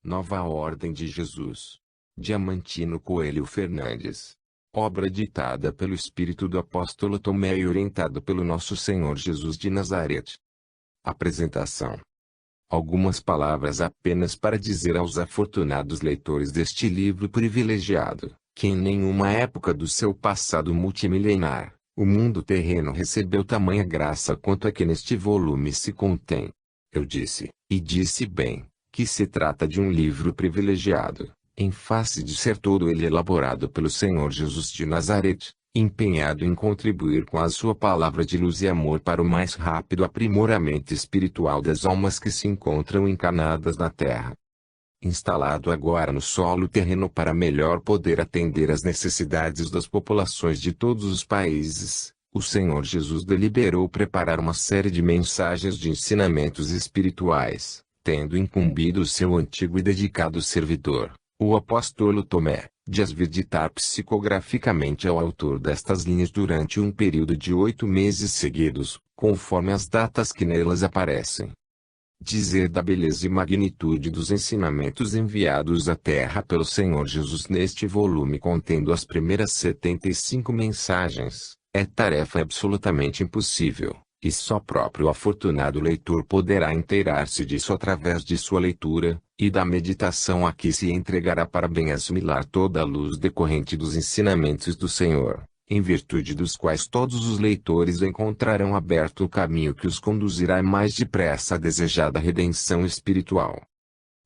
Nova Ordem de Jesus. Diamantino Coelho Fernandes. Obra ditada pelo Espírito do Apóstolo Tomé e orientado pelo Nosso Senhor Jesus de Nazaré. Apresentação. Algumas palavras apenas para dizer aos afortunados leitores deste livro privilegiado, que em nenhuma época do seu passado multimilenar, o mundo terreno recebeu tamanha graça quanto a que neste volume se contém. Eu disse, e disse bem, que se trata de um livro privilegiado, em face de ser todo ele elaborado pelo Senhor Jesus de Nazaré, empenhado em contribuir com a sua palavra de luz e amor para o mais rápido aprimoramento espiritual das almas que se encontram encarnadas na Terra. Instalado agora no solo terreno para melhor poder atender às necessidades das populações de todos os países, o Senhor Jesus deliberou preparar uma série de mensagens de ensinamentos espirituais, tendo incumbido o seu antigo e dedicado servidor, o apóstolo Tomé, de as vir ditar psicograficamente ao autor destas linhas durante um período de 8 meses seguidos, conforme as datas que nelas aparecem. Dizer da beleza e magnitude dos ensinamentos enviados à Terra pelo Senhor Jesus neste volume contendo as primeiras 75 mensagens, é tarefa absolutamente impossível, e só próprio afortunado leitor poderá inteirar-se disso através de sua leitura, e da meditação a que se entregará para bem assimilar toda a luz decorrente dos ensinamentos do Senhor, em virtude dos quais todos os leitores encontrarão aberto o caminho que os conduzirá mais depressa à desejada redenção espiritual.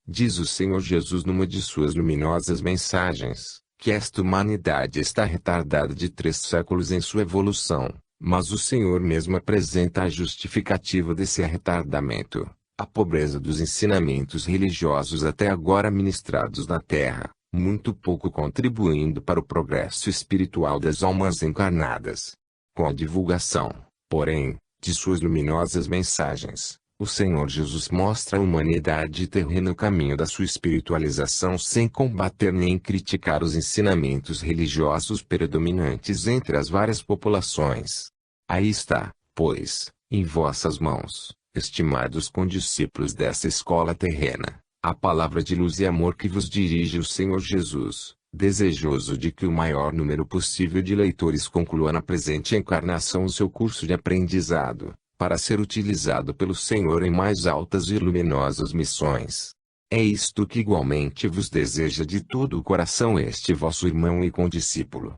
Diz o Senhor Jesus numa de suas luminosas mensagens, que esta humanidade está retardada de 3 séculos em sua evolução, mas o Senhor mesmo apresenta a justificativa desse retardamento, a pobreza dos ensinamentos religiosos até agora ministrados na Terra, muito pouco contribuindo para o progresso espiritual das almas encarnadas. Com a divulgação, porém, de suas luminosas mensagens, o Senhor Jesus mostra à humanidade terrena o caminho da sua espiritualização sem combater nem criticar os ensinamentos religiosos predominantes entre as várias populações. Aí está, pois, em vossas mãos, estimados condiscípulos dessa escola terrena, a palavra de luz e amor que vos dirige o Senhor Jesus, desejoso de que o maior número possível de leitores conclua na presente encarnação o seu curso de aprendizado, para ser utilizado pelo Senhor em mais altas e luminosas missões. É isto que igualmente vos deseja de todo o coração este vosso irmão e condiscípulo.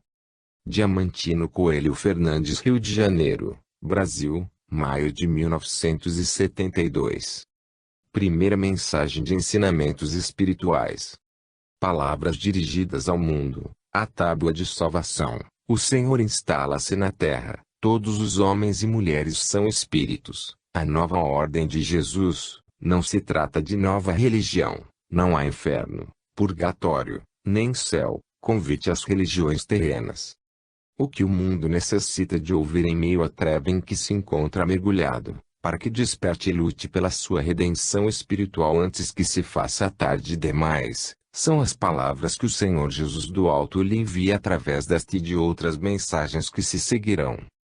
Diamantino Coelho Fernandes, Rio de Janeiro, Brasil, maio de 1972. Primeira mensagem de ensinamentos espirituais. Palavras dirigidas ao mundo, a tábua de salvação. O Senhor instala-se na terra, todos os homens e mulheres são espíritos. A nova ordem de Jesus, não se trata de nova religião, não há inferno, purgatório, nem céu, convite às religiões terrenas. O que o mundo necessita de ouvir em meio à treva em que se encontra mergulhado, para que desperte e lute pela sua redenção espiritual antes que se faça tarde demais, são as palavras que o Senhor Jesus do alto lhe envia através desta e de outras mensagens que se seguirão.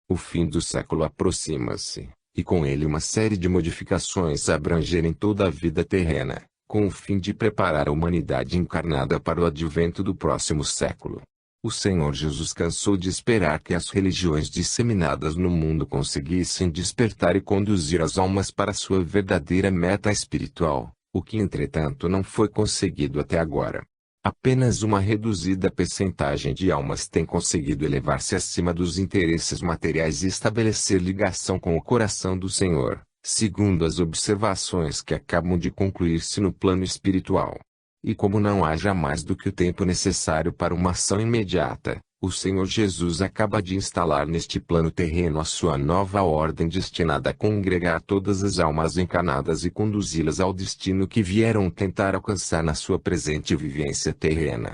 O fim do século aproxima-se, e com ele uma série de modificações abrangerem toda a vida terrena, com o fim de preparar a humanidade encarnada para o advento do próximo século. O Senhor Jesus cansou de esperar que as religiões disseminadas no mundo conseguissem despertar e conduzir as almas para sua verdadeira meta espiritual, o que entretanto não foi conseguido até agora. Apenas uma reduzida percentagem de almas tem conseguido elevar-se acima dos interesses materiais e estabelecer ligação com o coração do Senhor, segundo as observações que acabam de concluir-se no plano espiritual. E como não haja mais do que o tempo necessário para uma ação imediata, o Senhor Jesus acaba de instalar neste plano terreno a sua nova ordem destinada a congregar todas as almas encarnadas e conduzi-las ao destino que vieram tentar alcançar na sua presente vivência terrena.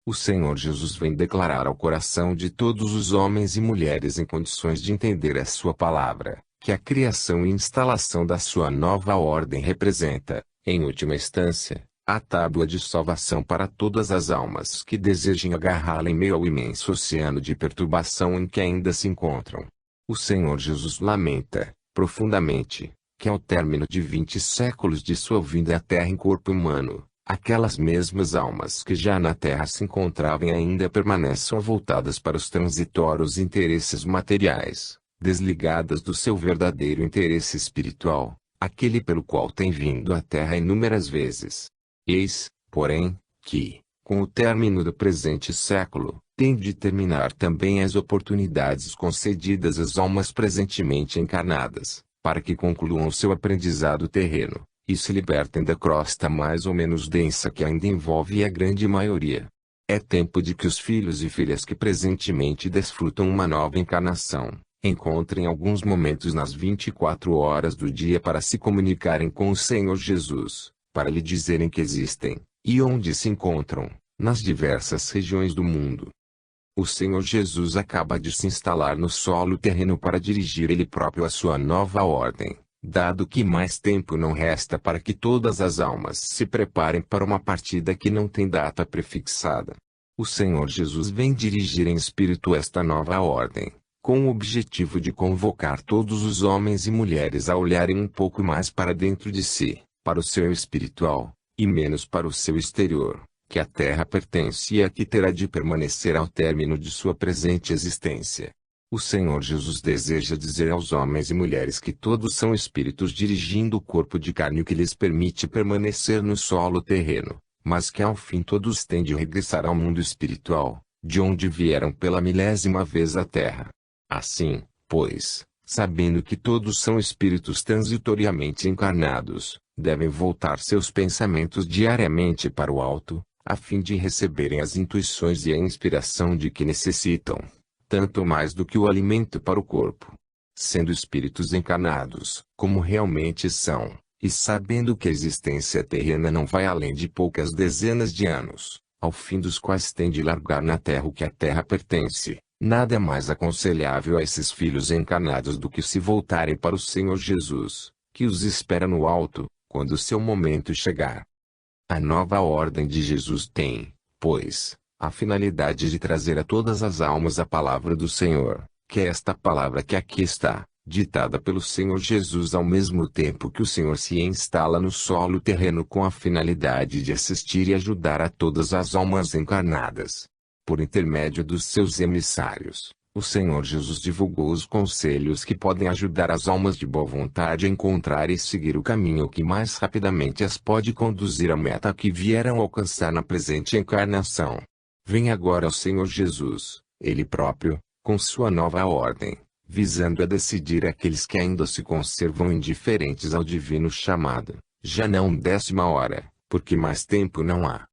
O Senhor Jesus vem declarar ao coração de todos os homens e mulheres em condições de entender a sua palavra, que a criação e instalação da sua nova ordem representa, em última instância, a tábua de salvação para todas as almas que desejem agarrá-la em meio ao imenso oceano de perturbação em que ainda se encontram. O Senhor Jesus lamenta, profundamente, que ao término de 20 séculos de sua vinda à Terra em corpo humano, aquelas mesmas almas que já na terra se encontravam ainda permaneçam voltadas para os transitórios interesses materiais, desligadas do seu verdadeiro interesse espiritual, aquele pelo qual tem vindo à terra inúmeras vezes. Eis, porém, que, com o término do presente século, tem de terminar também as oportunidades concedidas às almas presentemente encarnadas, para que concluam o seu aprendizado terreno, e se libertem da crosta mais ou menos densa que ainda envolve a grande maioria. É tempo de que os filhos e filhas que presentemente desfrutam uma nova encarnação, encontrem alguns momentos nas 24 horas do dia para se comunicarem com o Senhor Jesus, para lhe dizerem que existem, e onde se encontram, nas diversas regiões do mundo. O Senhor Jesus acaba de se instalar no solo terreno para dirigir Ele próprio a sua nova ordem, dado que mais tempo não resta para que todas as almas se preparem para uma partida que não tem data prefixada. O Senhor Jesus vem dirigir em espírito esta nova ordem, com o objetivo de convocar todos os homens e mulheres a olharem um pouco mais para dentro de si, para o seu espiritual, e menos para o seu exterior, que a terra pertence e a que terá de permanecer ao término de sua presente existência. O Senhor Jesus deseja dizer aos homens e mulheres que todos são espíritos dirigindo o corpo de carne que lhes permite permanecer no solo terreno, mas que ao fim todos têm de regressar ao mundo espiritual, de onde vieram pela 1000ª vez à terra. Assim, pois, sabendo que todos são espíritos transitoriamente encarnados, devem voltar seus pensamentos diariamente para o alto, a fim de receberem as intuições e a inspiração de que necessitam, tanto mais do que o alimento para o corpo. Sendo espíritos encarnados, como realmente são, e sabendo que a existência terrena não vai além de poucas dezenas de anos, ao fim dos quais tem de largar na terra o que à terra pertence, nada é mais aconselhável a esses filhos encarnados do que se voltarem para o Senhor Jesus, que os espera no alto, quando o seu momento chegar. A nova ordem de Jesus tem, pois, a finalidade de trazer a todas as almas a palavra do Senhor, que é esta palavra que aqui está, ditada pelo Senhor Jesus ao mesmo tempo que o Senhor se instala no solo terreno com a finalidade de assistir e ajudar a todas as almas encarnadas. Por intermédio dos seus emissários, o Senhor Jesus divulgou os conselhos que podem ajudar as almas de boa vontade a encontrar e seguir o caminho que mais rapidamente as pode conduzir à meta que vieram alcançar na presente encarnação. Vem agora ao Senhor Jesus, Ele próprio, com sua nova ordem, visando a decidir aqueles que ainda se conservam indiferentes ao divino chamado, já não 10ª hora, porque mais tempo não há.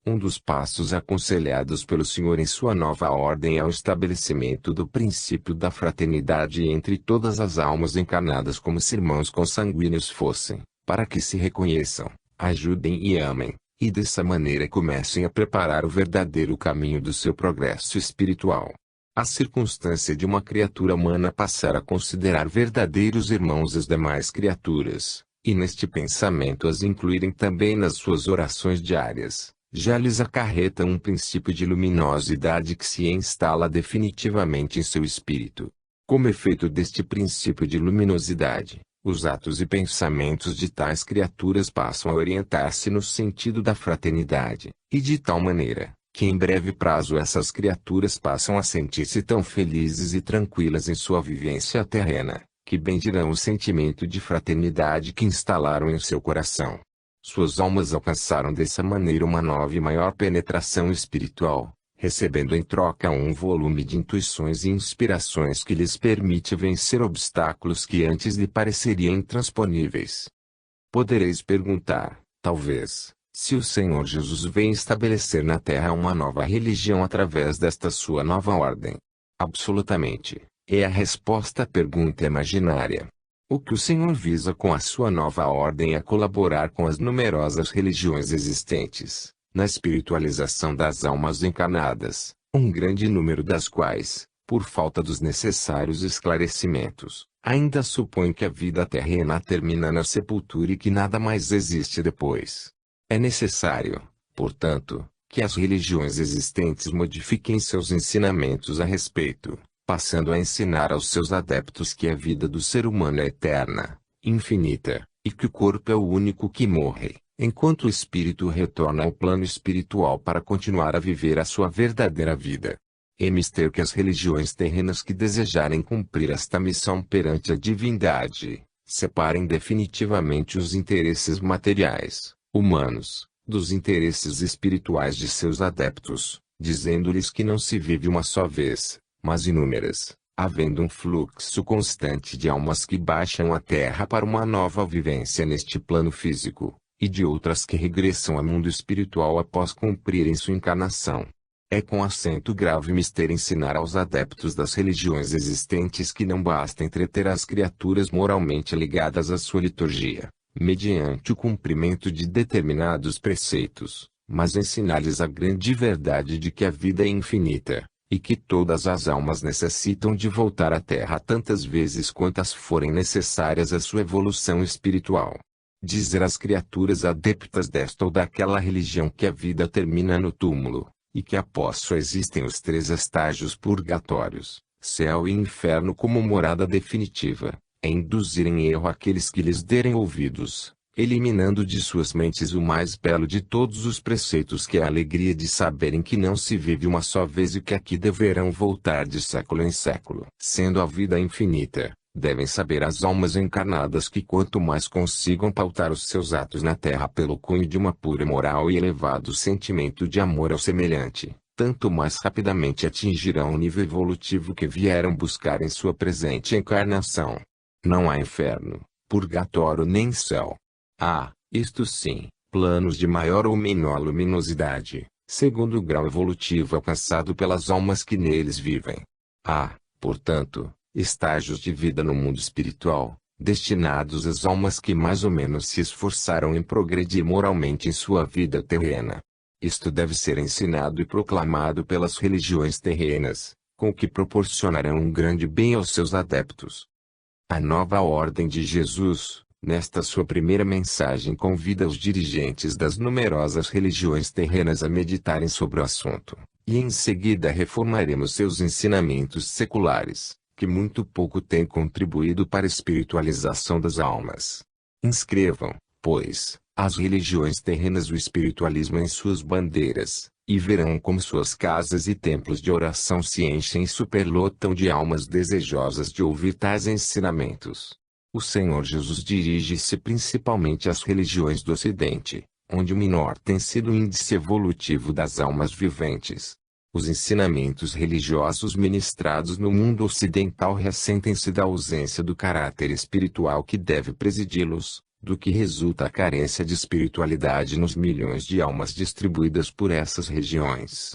Um dos passos aconselhados pelo Senhor em sua nova ordem é o estabelecimento do princípio da fraternidade entre todas as almas encarnadas como se irmãos consanguíneos fossem, para que se reconheçam, ajudem e amem, e dessa maneira comecem a preparar o verdadeiro caminho do seu progresso espiritual. A circunstância de uma criatura humana passar a considerar verdadeiros irmãos as demais criaturas, e neste pensamento as incluírem também nas suas orações diárias, já lhes acarreta um princípio de luminosidade que se instala definitivamente em seu espírito. Como efeito deste princípio de luminosidade, os atos e pensamentos de tais criaturas passam a orientar-se no sentido da fraternidade, e de tal maneira, que em breve prazo essas criaturas passam a sentir-se tão felizes e tranquilas em sua vivência terrena, que bendirão o sentimento de fraternidade que instalaram em seu coração. Suas almas alcançaram dessa maneira uma nova e maior penetração espiritual, recebendo em troca um volume de intuições e inspirações que lhes permite vencer obstáculos que antes lhe pareceriam intransponíveis. Podereis perguntar, talvez, se o Senhor Jesus vem estabelecer na terra uma nova religião através desta sua nova ordem. Absolutamente, é a resposta à pergunta imaginária. O que o Senhor visa com a sua nova ordem é colaborar com as numerosas religiões existentes, na espiritualização das almas encarnadas, um grande número das quais, por falta dos necessários esclarecimentos, ainda supõe que a vida terrena termina na sepultura e que nada mais existe depois. É necessário, portanto, que as religiões existentes modifiquem seus ensinamentos a respeito, passando a ensinar aos seus adeptos que a vida do ser humano é eterna, infinita, e que o corpo é o único que morre, enquanto o espírito retorna ao plano espiritual para continuar a viver a sua verdadeira vida. É mister que as religiões terrenas que desejarem cumprir esta missão perante a divindade, separem definitivamente os interesses materiais, humanos, dos interesses espirituais de seus adeptos, dizendo-lhes que não se vive uma só vez, mas inúmeras, havendo um fluxo constante de almas que baixam à Terra para uma nova vivência neste plano físico, e de outras que regressam ao mundo espiritual após cumprirem sua encarnação. É com acento grave mister ensinar aos adeptos das religiões existentes que não basta entreter as criaturas moralmente ligadas à sua liturgia, mediante o cumprimento de determinados preceitos, mas ensinar-lhes a grande verdade de que a vida é infinita, e que todas as almas necessitam de voltar à Terra tantas vezes quantas forem necessárias à sua evolução espiritual. Dizer às criaturas adeptas desta ou daquela religião que a vida termina no túmulo, e que após só existem os 3 estágios purgatórios, céu e inferno como morada definitiva, é induzir em erro aqueles que lhes derem ouvidos, eliminando de suas mentes o mais belo de todos os preceitos, que é a alegria de saberem que não se vive uma só vez e que aqui deverão voltar de século em século. Sendo a vida infinita, devem saber as almas encarnadas que quanto mais consigam pautar os seus atos na Terra pelo cunho de uma pura moral e elevado sentimento de amor ao semelhante, tanto mais rapidamente atingirão o nível evolutivo que vieram buscar em sua presente encarnação. Não há inferno, purgatório nem céu. Há, isto sim, planos de maior ou menor luminosidade, segundo o grau evolutivo alcançado pelas almas que neles vivem. Há, portanto, estágios de vida no mundo espiritual, destinados às almas que mais ou menos se esforçaram em progredir moralmente em sua vida terrena. Isto deve ser ensinado e proclamado pelas religiões terrenas, com o que proporcionarão um grande bem aos seus adeptos. A nova ordem de Jesus, nesta sua primeira mensagem, convida os dirigentes das numerosas religiões terrenas a meditarem sobre o assunto, e em seguida reformaremos seus ensinamentos seculares, que muito pouco têm contribuído para a espiritualização das almas. Inscrevam, pois, as religiões terrenas o espiritualismo em suas bandeiras, e verão como suas casas e templos de oração se enchem e superlotam de almas desejosas de ouvir tais ensinamentos. O Senhor Jesus dirige-se principalmente às religiões do Ocidente, onde o menor tem sido o índice evolutivo das almas viventes. Os ensinamentos religiosos ministrados no mundo ocidental ressentem-se da ausência do caráter espiritual que deve presidi-los, do que resulta a carência de espiritualidade nos milhões de almas distribuídas por essas regiões.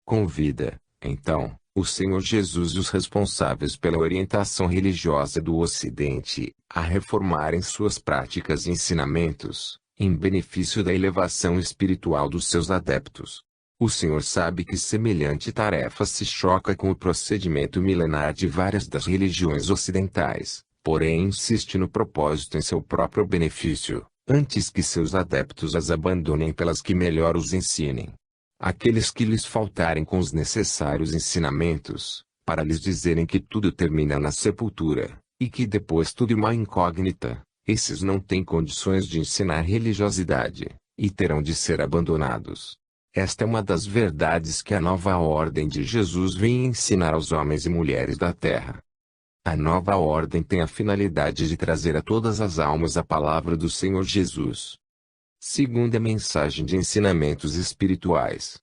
Convida, então, o Senhor Jesus e os responsáveis pela orientação religiosa do Ocidente, a reformarem suas práticas e ensinamentos, em benefício da elevação espiritual dos seus adeptos. O Senhor sabe que semelhante tarefa se choca com o procedimento milenar de várias das religiões ocidentais, porém insiste no propósito em seu próprio benefício, antes que seus adeptos as abandonem pelas que melhor os ensinem. Aqueles que lhes faltarem com os necessários ensinamentos, para lhes dizerem que tudo termina na sepultura, e que depois tudo é uma incógnita, esses não têm condições de ensinar religiosidade, e terão de ser abandonados. Esta é uma das verdades que a nova ordem de Jesus vem ensinar aos homens e mulheres da terra. A nova ordem tem a finalidade de trazer a todas as almas a palavra do Senhor Jesus. Segunda mensagem de ensinamentos espirituais.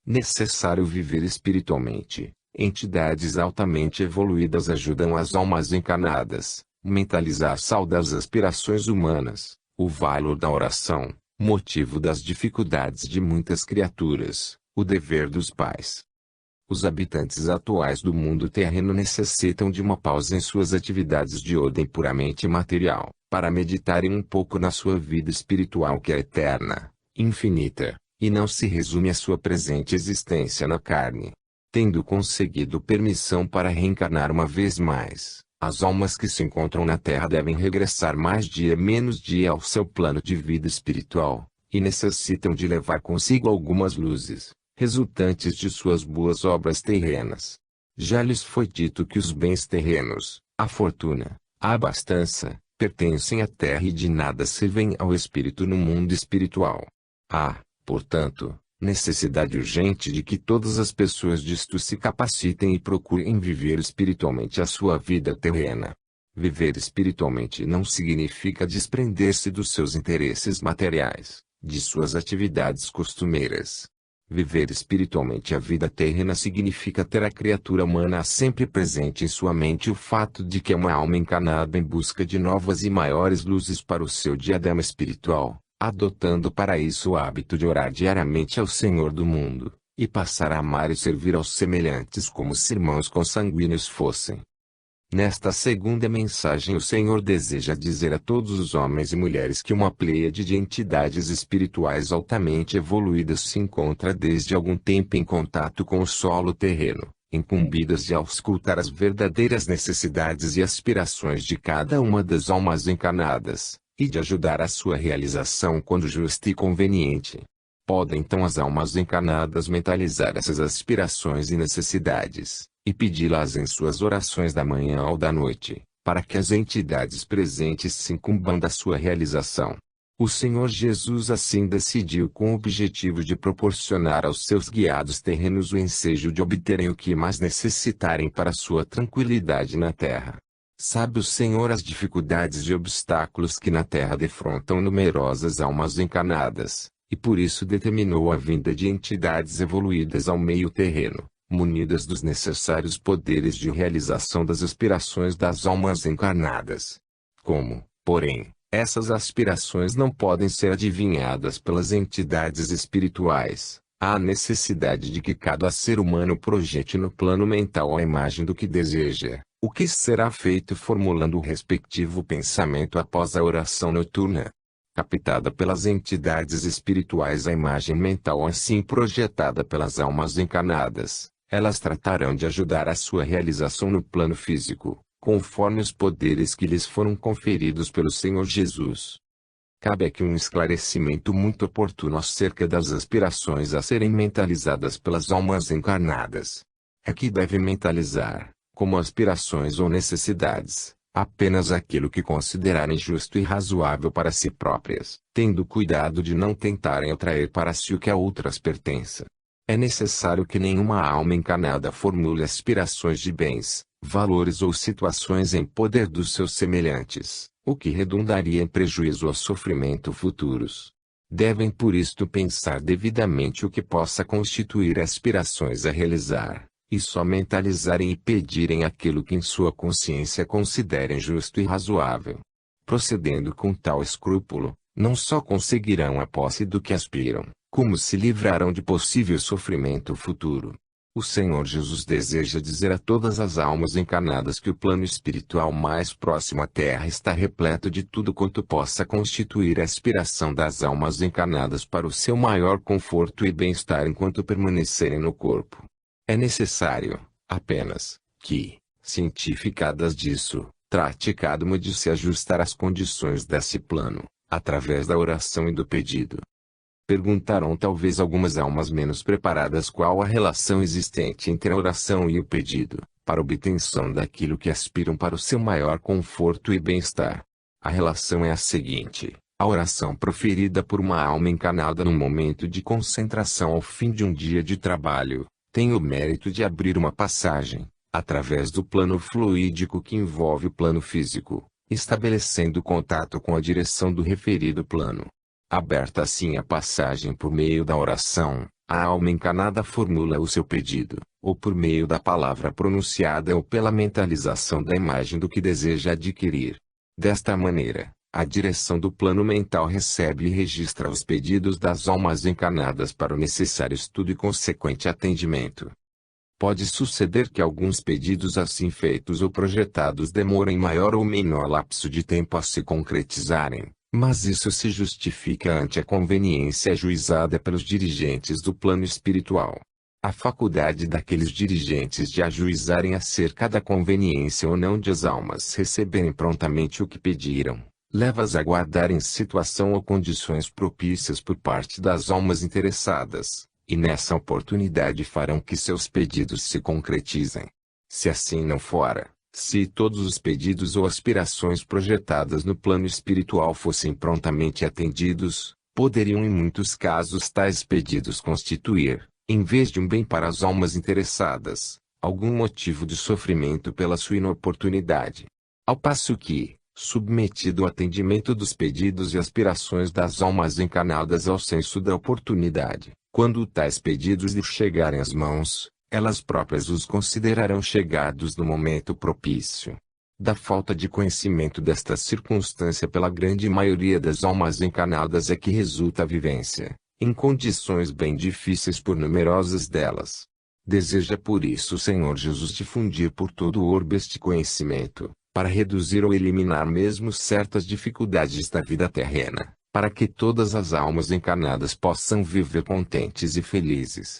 Necessário viver espiritualmente. Entidades altamente evoluídas ajudam as almas encarnadas, mentalizar saudas aspirações humanas, o valor da oração, motivo das dificuldades de muitas criaturas, o dever dos pais. Os habitantes atuais do mundo terreno necessitam de uma pausa em suas atividades de ordem puramente material, para meditarem um pouco na sua vida espiritual que é eterna, infinita, e não se resume à sua presente existência na carne. Tendo conseguido permissão para reencarnar uma vez mais, as almas que se encontram na Terra devem regressar mais dia menos dia ao seu plano de vida espiritual, e necessitam de levar consigo algumas luzes, resultantes de suas boas obras terrenas. Já lhes foi dito que os bens terrenos, a fortuna, a abastança, pertencem à terra e de nada servem ao espírito no mundo espiritual. Há, portanto, necessidade urgente de que todas as pessoas disto se capacitem e procurem viver espiritualmente a sua vida terrena. Viver espiritualmente não significa desprender-se dos seus interesses materiais, de suas atividades costumeiras. Viver espiritualmente a vida terrena significa ter a criatura humana sempre presente em sua mente o fato de que é uma alma encarnada em busca de novas e maiores luzes para o seu diadema espiritual, adotando para isso o hábito de orar diariamente ao Senhor do mundo, e passar a amar e servir aos semelhantes como se irmãos consanguíneos fossem. Nesta segunda mensagem o Senhor deseja dizer a todos os homens e mulheres que uma pleiade de entidades espirituais altamente evoluídas se encontra desde algum tempo em contato com o solo terreno, incumbidas de auscultar as verdadeiras necessidades e aspirações de cada uma das almas encarnadas, e de ajudar a sua realização quando justo e conveniente. Podem então as almas encarnadas mentalizar essas aspirações e necessidades, e pedi-las em suas orações da manhã ou da noite, para que as entidades presentes se incumbam da sua realização. O Senhor Jesus assim decidiu com o objetivo de proporcionar aos seus guiados terrenos o ensejo de obterem o que mais necessitarem para sua tranquilidade na terra. Sabe o Senhor as dificuldades e obstáculos que na terra defrontam numerosas almas encarnadas, e por isso determinou a vinda de entidades evoluídas ao meio terreno, munidas dos necessários poderes de realização das aspirações das almas encarnadas. Como, porém, essas aspirações não podem ser adivinhadas pelas entidades espirituais, há necessidade de que cada ser humano projete no plano mental a imagem do que deseja, o que será feito formulando o respectivo pensamento após a oração noturna. Captada pelas entidades espirituais a imagem mental assim projetada pelas almas encarnadas, elas tratarão de ajudar a sua realização no plano físico, conforme os poderes que lhes foram conferidos pelo Senhor Jesus. Cabe aqui um esclarecimento muito oportuno acerca das aspirações a serem mentalizadas pelas almas encarnadas. É que deve mentalizar, como aspirações ou necessidades, apenas aquilo que considerarem justo e razoável para si próprias, tendo cuidado de não tentarem atrair para si o que a outras pertença. É necessário que nenhuma alma encarnada formule aspirações de bens, valores ou situações em poder dos seus semelhantes, o que redundaria em prejuízo ou sofrimento futuros. Devem por isto pensar devidamente o que possa constituir aspirações a realizar, e só mentalizarem e pedirem aquilo que em sua consciência considerem justo e razoável. Procedendo com tal escrúpulo, não só conseguirão a posse do que aspiram, como se livrarão de possível sofrimento futuro. O Senhor Jesus deseja dizer a todas as almas encarnadas que o plano espiritual mais próximo à Terra está repleto de tudo quanto possa constituir a aspiração das almas encarnadas para o seu maior conforto e bem-estar enquanto permanecerem no corpo. É necessário, apenas, que, cientificadas disso, trate cada uma de se ajustar às condições desse plano, através da oração e do pedido. Perguntarão talvez algumas almas menos preparadas qual a relação existente entre a oração e o pedido, para obtenção daquilo que aspiram para o seu maior conforto e bem-estar. A relação é a seguinte: a oração proferida por uma alma encarnada num momento de concentração ao fim de um dia de trabalho, tem o mérito de abrir uma passagem, através do plano fluídico que envolve o plano físico, estabelecendo contato com a direção do referido plano. Aberta assim a passagem por meio da oração, a alma encarnada formula o seu pedido, ou por meio da palavra pronunciada ou pela mentalização da imagem do que deseja adquirir. Desta maneira, a direção do plano mental recebe e registra os pedidos das almas encarnadas para o necessário estudo e consequente atendimento. Pode suceder que alguns pedidos assim feitos ou projetados demorem maior ou menor lapso de tempo a se concretizarem, mas isso se justifica ante a conveniência ajuizada pelos dirigentes do plano espiritual. A faculdade daqueles dirigentes de ajuizarem acerca da conveniência ou não de as almas receberem prontamente o que pediram, leva-as a guardar em situação ou condições propícias por parte das almas interessadas, e nessa oportunidade farão que seus pedidos se concretizem. Se assim não fora, Se todos os pedidos ou aspirações projetadas no plano espiritual fossem prontamente atendidos, poderiam em muitos casos tais pedidos constituir, em vez de um bem para as almas interessadas, algum motivo de sofrimento pela sua inoportunidade. Ao passo que, submetido ao atendimento dos pedidos e aspirações das almas encarnadas ao senso da oportunidade, quando tais pedidos lhes chegarem às mãos, elas próprias os considerarão chegados no momento propício. Da falta de conhecimento desta circunstância pela grande maioria das almas encarnadas é que resulta a vivência, em condições bem difíceis por numerosas delas. Deseja por isso o Senhor Jesus difundir por todo o orbe este conhecimento, para reduzir ou eliminar mesmo certas dificuldades da vida terrena, para que todas as almas encarnadas possam viver contentes e felizes.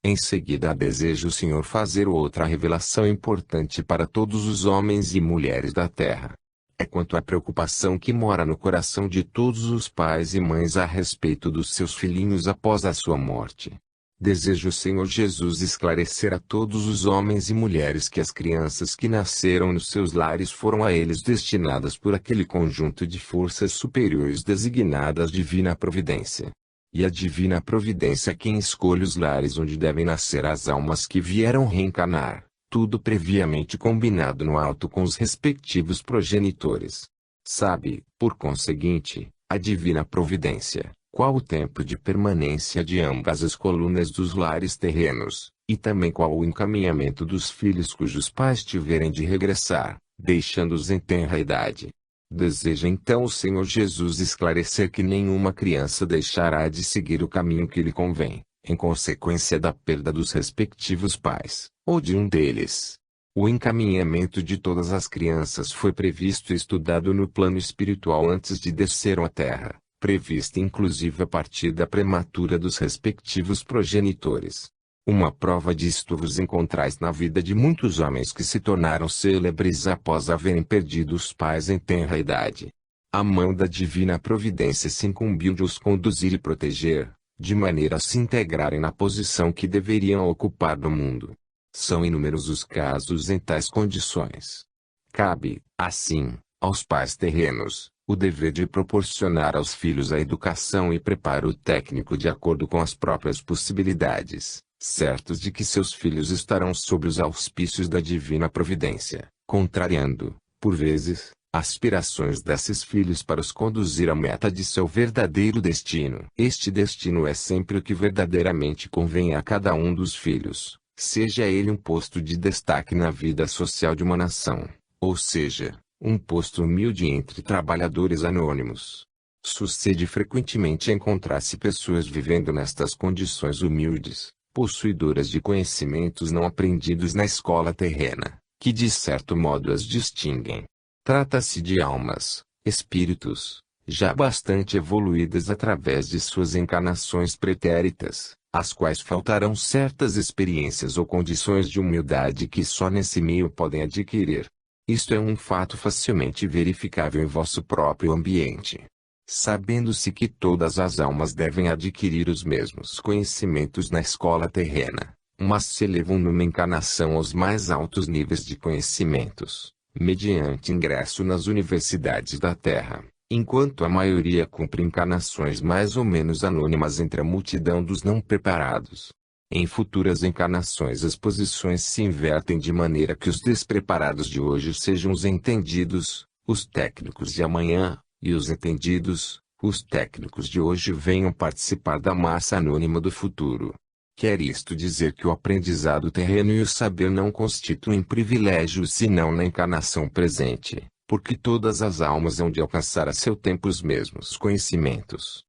Em seguida deseja o Senhor fazer outra revelação importante para todos os homens e mulheres da terra. É quanto à preocupação que mora no coração de todos os pais e mães a respeito dos seus filhinhos após a sua morte. Deseja o Senhor Jesus esclarecer a todos os homens e mulheres que as crianças que nasceram nos seus lares foram a eles destinadas por aquele conjunto de forças superiores designadas Divina Providência. E a Divina Providência é quem escolhe os lares onde devem nascer as almas que vieram reencarnar, tudo previamente combinado no alto com os respectivos progenitores. Sabe, por conseguinte, a Divina Providência, qual o tempo de permanência de ambas as colunas dos lares terrenos, e também qual o encaminhamento dos filhos cujos pais tiverem de regressar, deixando-os em tenra idade. Deseja então o Senhor Jesus esclarecer que nenhuma criança deixará de seguir o caminho que lhe convém, em consequência da perda dos respectivos pais, ou de um deles. O encaminhamento de todas as crianças foi previsto e estudado no plano espiritual antes de desceram à terra, prevista inclusive a partida prematura dos respectivos progenitores. Uma prova disto vos encontrais na vida de muitos homens que se tornaram célebres após haverem perdido os pais em tenra idade. A mão da Divina Providência se incumbiu de os conduzir e proteger, de maneira a se integrarem na posição que deveriam ocupar no mundo. São inúmeros os casos em tais condições. Cabe, assim, aos pais terrenos, o dever de proporcionar aos filhos a educação e preparo técnico de acordo com as próprias possibilidades, certos de que seus filhos estarão sob os auspícios da Divina Providência, contrariando, por vezes, aspirações desses filhos para os conduzir à meta de seu verdadeiro destino. Este destino é sempre o que verdadeiramente convém a cada um dos filhos, seja ele um posto de destaque na vida social de uma nação, ou seja, um posto humilde entre trabalhadores anônimos. Sucede frequentemente encontrar-se pessoas vivendo nestas condições humildes, possuidoras de conhecimentos não aprendidos na escola terrena, que de certo modo as distinguem. Trata-se de almas, espíritos, já bastante evoluídas através de suas encarnações pretéritas, às quais faltarão certas experiências ou condições de humildade que só nesse meio podem adquirir. Isto é um fato facilmente verificável em vosso próprio ambiente. Sabendo-se que todas as almas devem adquirir os mesmos conhecimentos na escola terrena, mas se elevam numa encarnação aos mais altos níveis de conhecimentos, mediante ingresso nas universidades da Terra, enquanto a maioria cumpre encarnações mais ou menos anônimas entre a multidão dos não preparados. Em futuras encarnações as posições se invertem de maneira que os despreparados de hoje sejam os entendidos, os técnicos de amanhã, e os entendidos, os técnicos de hoje venham participar da massa anônima do futuro. Quer isto dizer que o aprendizado terreno e o saber não constituem privilégios senão na encarnação presente, porque todas as almas hão de alcançar a seu tempo os mesmos conhecimentos.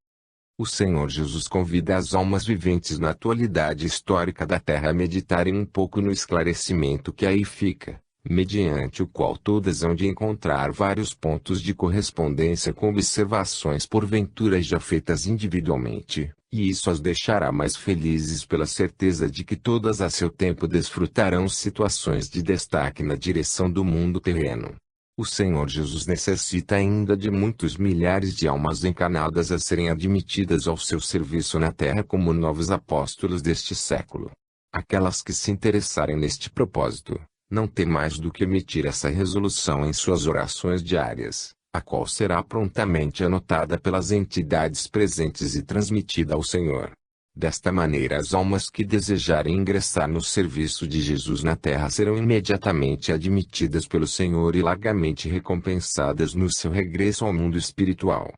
O Senhor Jesus convida as almas viventes na atualidade histórica da Terra a meditarem um pouco no esclarecimento que aí fica, mediante o qual todas hão de encontrar vários pontos de correspondência com observações porventura já feitas individualmente, e isso as deixará mais felizes pela certeza de que todas a seu tempo desfrutarão situações de destaque na direção do mundo terreno. O Senhor Jesus necessita ainda de muitos milhares de almas encarnadas a serem admitidas ao seu serviço na Terra como novos apóstolos deste século. Aquelas que se interessarem neste propósito, Não tem mais do que emitir essa resolução em suas orações diárias, a qual será prontamente anotada pelas entidades presentes e transmitida ao Senhor. Desta maneira, as almas que desejarem ingressar no serviço de Jesus na terra serão imediatamente admitidas pelo Senhor e largamente recompensadas no seu regresso ao mundo espiritual.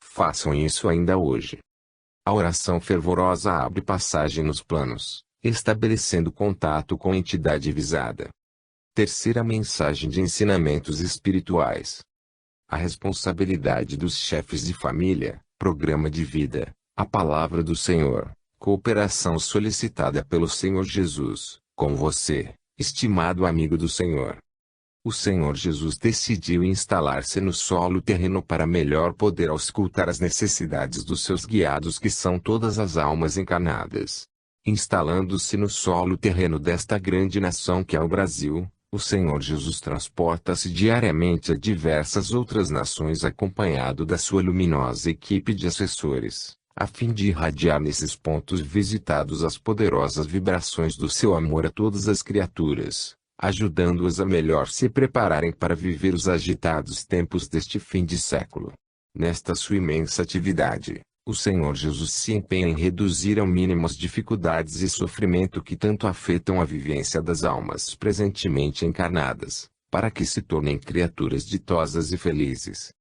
Façam isso ainda hoje. A oração fervorosa abre passagem nos planos, estabelecendo contato com a entidade visada. Terceira mensagem de ensinamentos espirituais. A responsabilidade dos chefes de família, programa de vida, a palavra do Senhor, cooperação solicitada pelo Senhor Jesus, com você, estimado amigo do Senhor. O Senhor Jesus decidiu instalar-se no solo terreno para melhor poder auscultar as necessidades dos seus guiados, que são todas as almas encarnadas. Instalando-se no solo terreno desta grande nação que é o Brasil, o Senhor Jesus transporta-se diariamente a diversas outras nações acompanhado da sua luminosa equipe de assessores, a fim de irradiar nesses pontos visitados as poderosas vibrações do seu amor a todas as criaturas, ajudando-as a melhor se prepararem para viver os agitados tempos deste fim de século. Nesta sua imensa atividade, o Senhor Jesus se empenha em reduzir ao mínimo as dificuldades e sofrimento que tanto afetam a vivência das almas presentemente encarnadas, para que se tornem criaturas ditosas e felizes.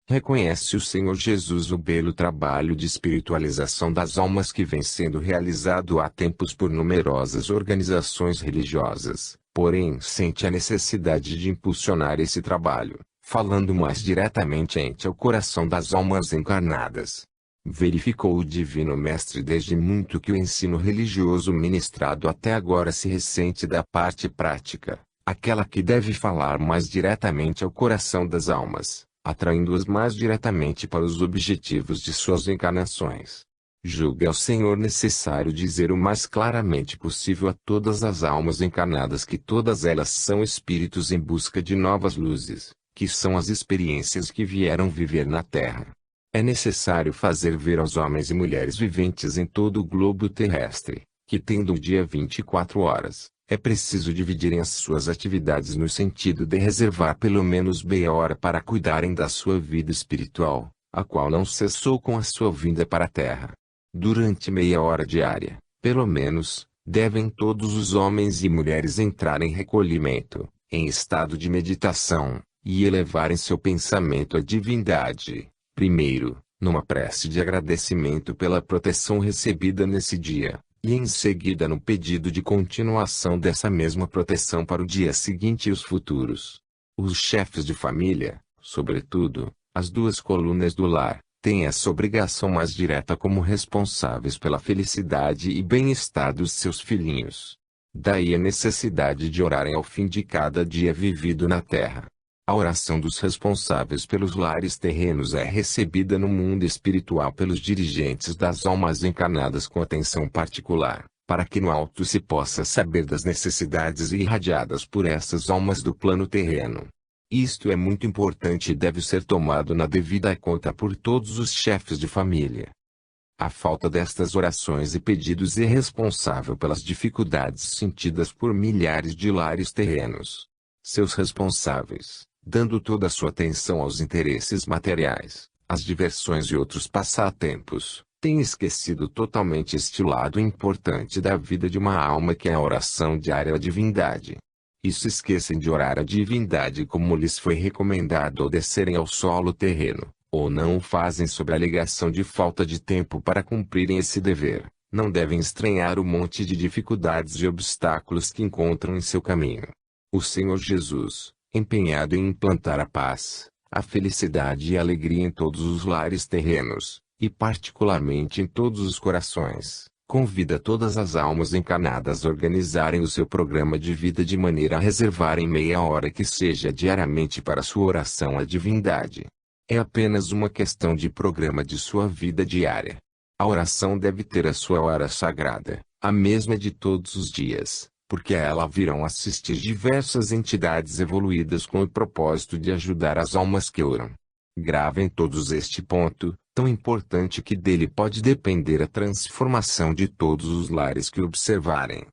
Reconhece o Senhor Jesus o belo trabalho de espiritualização das almas que vem sendo realizado há tempos por numerosas organizações religiosas, porém sente a necessidade de impulsionar esse trabalho, falando mais diretamente ao coração das almas encarnadas. Verificou o Divino Mestre desde muito que o ensino religioso ministrado até agora se ressente da parte prática, aquela que deve falar mais diretamente ao coração das almas, atraindo-as mais diretamente para os objetivos de suas encarnações. Julga ao Senhor necessário dizer o mais claramente possível a todas as almas encarnadas que todas elas são espíritos em busca de novas luzes, que são as experiências que vieram viver na Terra. É necessário fazer ver aos homens e mulheres viventes em todo o globo terrestre, que tendo um dia 24 horas, é preciso dividirem as suas atividades no sentido de reservar pelo menos meia hora para cuidarem da sua vida espiritual, a qual não cessou com a sua vinda para a Terra. Durante meia hora diária, pelo menos, devem todos os homens e mulheres entrar em recolhimento, em estado de meditação, e elevarem seu pensamento à divindade. Primeiro, numa prece de agradecimento pela proteção recebida nesse dia, e em seguida no pedido de continuação dessa mesma proteção para o dia seguinte e os futuros. Os chefes de família, sobretudo, as duas colunas do lar, têm essa obrigação mais direta como responsáveis pela felicidade e bem-estar dos seus filhinhos. Daí a necessidade de orarem ao fim de cada dia vivido na terra. A oração dos responsáveis pelos lares terrenos é recebida no mundo espiritual pelos dirigentes das almas encarnadas com atenção particular, para que no alto se possa saber das necessidades irradiadas por essas almas do plano terreno. Isto é muito importante e deve ser tomado na devida conta por todos os chefes de família. A falta destas orações e pedidos é responsável pelas dificuldades sentidas por milhares de lares terrenos. Seus responsáveis, dando toda a sua atenção aos interesses materiais, às diversões e outros passatempos, têm esquecido totalmente este lado importante da vida de uma alma que é a oração diária à divindade. E se esquecem de orar à divindade como lhes foi recomendado ao descerem ao solo terreno, ou não o fazem sob a alegação de falta de tempo para cumprirem esse dever, não devem estranhar o monte de dificuldades e obstáculos que encontram em seu caminho. O Senhor Jesus, empenhado em implantar a paz, a felicidade e a alegria em todos os lares terrenos, e particularmente em todos os corações, convida todas as almas encarnadas a organizarem o seu programa de vida de maneira a reservarem meia hora que seja diariamente para sua oração à divindade. É apenas uma questão de programa de sua vida diária. A oração deve ter a sua hora sagrada, a mesma de todos os dias, porque a ela virão assistir diversas entidades evoluídas com o propósito de ajudar as almas que oram. Gravem todos este ponto, tão importante que dele pode depender a transformação de todos os lares que observarem.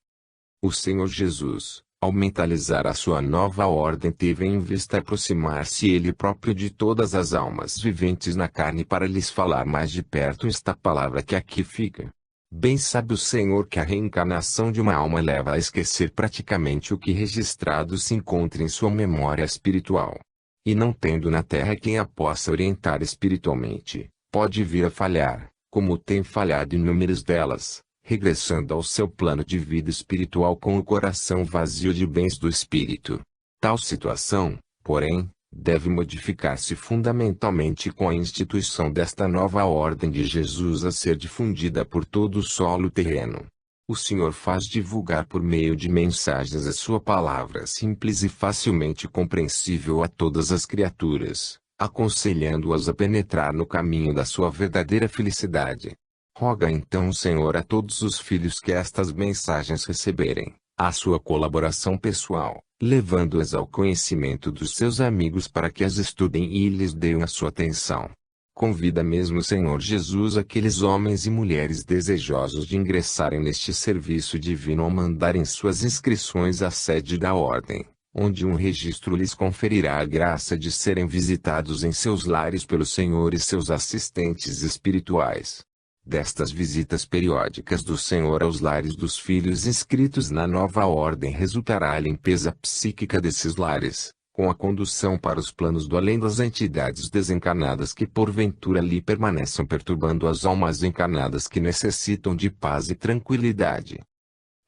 O Senhor Jesus, Ao mentalizar a sua nova ordem, teve em vista aproximar-se ele próprio de todas as almas viventes na carne para lhes falar mais de perto esta palavra que aqui fica. Bem sabe o Senhor que a reencarnação de uma alma leva a esquecer praticamente o que registrado se encontra em sua memória espiritual. E não tendo na terra quem a possa orientar espiritualmente, pode vir a falhar, como tem falhado inúmeras delas, regressando ao seu plano de vida espiritual com o coração vazio de bens do espírito. Tal situação, porém, deve modificar-se fundamentalmente com a instituição desta nova ordem de Jesus a ser difundida por todo o solo terreno. O Senhor faz divulgar por meio de mensagens a sua palavra simples e facilmente compreensível a todas as criaturas, aconselhando-as a penetrar no caminho da sua verdadeira felicidade. Roga então o Senhor a todos os filhos que estas mensagens receberem, a sua colaboração pessoal, levando-as ao conhecimento dos seus amigos para que as estudem e lhes deem a sua atenção. Convida mesmo o Senhor Jesus aqueles homens e mulheres desejosos de ingressarem neste serviço divino a mandarem suas inscrições à sede da ordem, onde um registro lhes conferirá a graça de serem visitados em seus lares pelo Senhor e seus assistentes espirituais. Destas visitas periódicas do Senhor aos lares dos filhos inscritos na nova ordem resultará a limpeza psíquica desses lares, com a condução para os planos do além das entidades desencarnadas que porventura ali permaneçam perturbando as almas encarnadas que necessitam de paz e tranquilidade.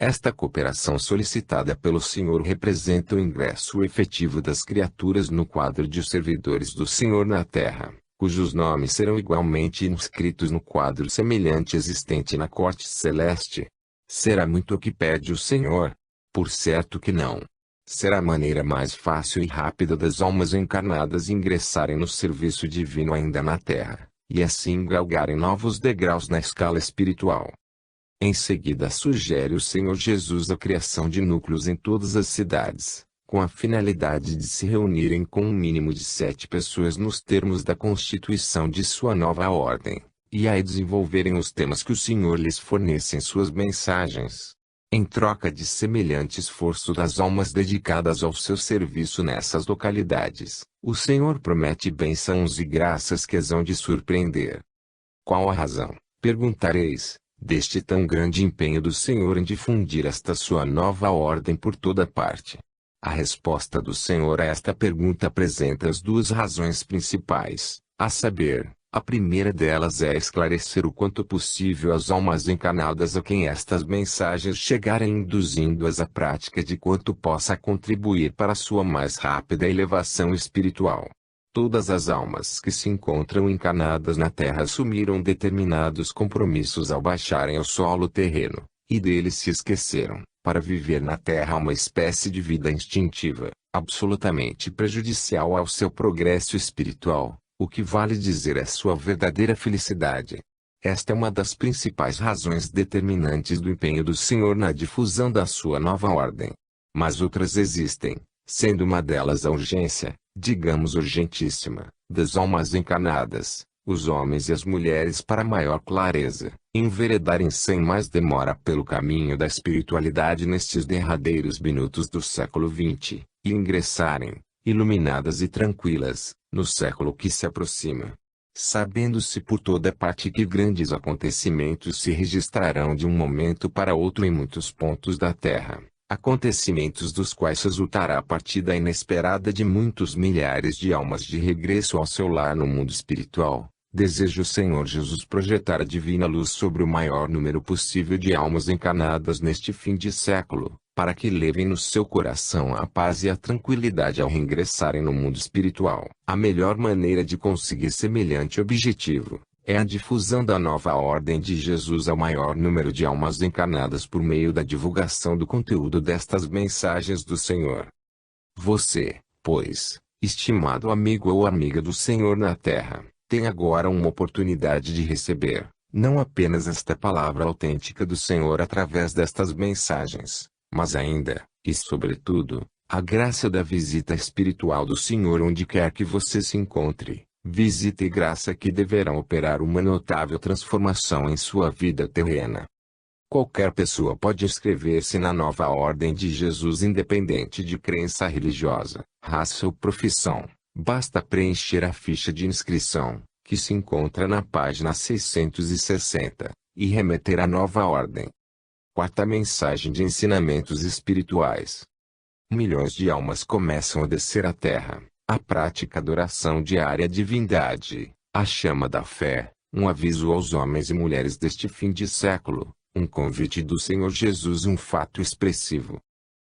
Esta cooperação solicitada pelo Senhor representa o ingresso efetivo das criaturas no quadro de servidores do Senhor na Terra, cujos nomes serão igualmente inscritos no quadro semelhante existente na corte celeste. Será muito o que pede o Senhor? Por certo que não. Será a maneira mais fácil e rápida das almas encarnadas ingressarem no serviço divino ainda na Terra, e assim galgarem novos degraus na escala espiritual. Em seguida sugere o Senhor Jesus a criação de núcleos em todas as cidades, com a finalidade de se reunirem com um mínimo de 7 pessoas nos termos da constituição de sua nova ordem, e aí desenvolverem os temas que o Senhor lhes fornece em suas mensagens. Em troca de semelhante esforço das almas dedicadas ao seu serviço nessas localidades, o Senhor promete bênçãos e graças que as hão de surpreender. Qual a razão, perguntareis, deste tão grande empenho do Senhor em difundir esta sua nova ordem por toda parte? A resposta do Senhor a esta pergunta apresenta as 2 razões principais, a saber, a primeira delas é esclarecer o quanto possível as almas encarnadas a quem estas mensagens chegarem, induzindo-as à prática de quanto possa contribuir para sua mais rápida elevação espiritual. Todas as almas que se encontram encarnadas na Terra assumiram determinados compromissos ao baixarem ao solo terreno, e deles se esqueceram, para viver na Terra uma espécie de vida instintiva, absolutamente prejudicial ao seu progresso espiritual, o que vale dizer é sua verdadeira felicidade. Esta é uma das principais razões determinantes do empenho do Senhor na difusão da sua nova ordem. Mas outras existem, sendo uma delas a urgência, digamos urgentíssima, das almas encarnadas, os homens e as mulheres para maior clareza, enveredarem sem mais demora pelo caminho da espiritualidade nestes derradeiros minutos do século XX, e ingressarem, iluminadas e tranquilas, no século que se aproxima. Sabendo-se por toda parte que grandes acontecimentos se registrarão de um momento para outro em muitos pontos da Terra, acontecimentos dos quais resultará a partida inesperada de muitos milhares de almas de regresso ao seu lar no mundo espiritual, deseja o Senhor Jesus projetar a divina luz sobre o maior número possível de almas encarnadas neste fim de século, para que levem no seu coração a paz e a tranquilidade ao reingressarem no mundo espiritual. A melhor maneira de conseguir semelhante objetivo é a difusão da nova ordem de Jesus ao maior número de almas encarnadas por meio da divulgação do conteúdo destas mensagens do Senhor. Você, pois, estimado amigo ou amiga do Senhor na Terra, tem agora uma oportunidade de receber, não apenas esta palavra autêntica do Senhor através destas mensagens, mas ainda, e sobretudo, a graça da visita espiritual do Senhor onde quer que você se encontre, visita e graça que deverão operar uma notável transformação em sua vida terrena. Qualquer pessoa pode inscrever-se na nova ordem de Jesus independente de crença religiosa, raça ou profissão. Basta preencher a ficha de inscrição, que se encontra na página 660, e remeter à nova ordem. Quarta mensagem de ensinamentos espirituais. Milhões de almas começam a descer à Terra. A prática da oração diária à divindade, a chama da fé, um aviso aos homens e mulheres deste fim de século, um convite do Senhor Jesus, um fato expressivo.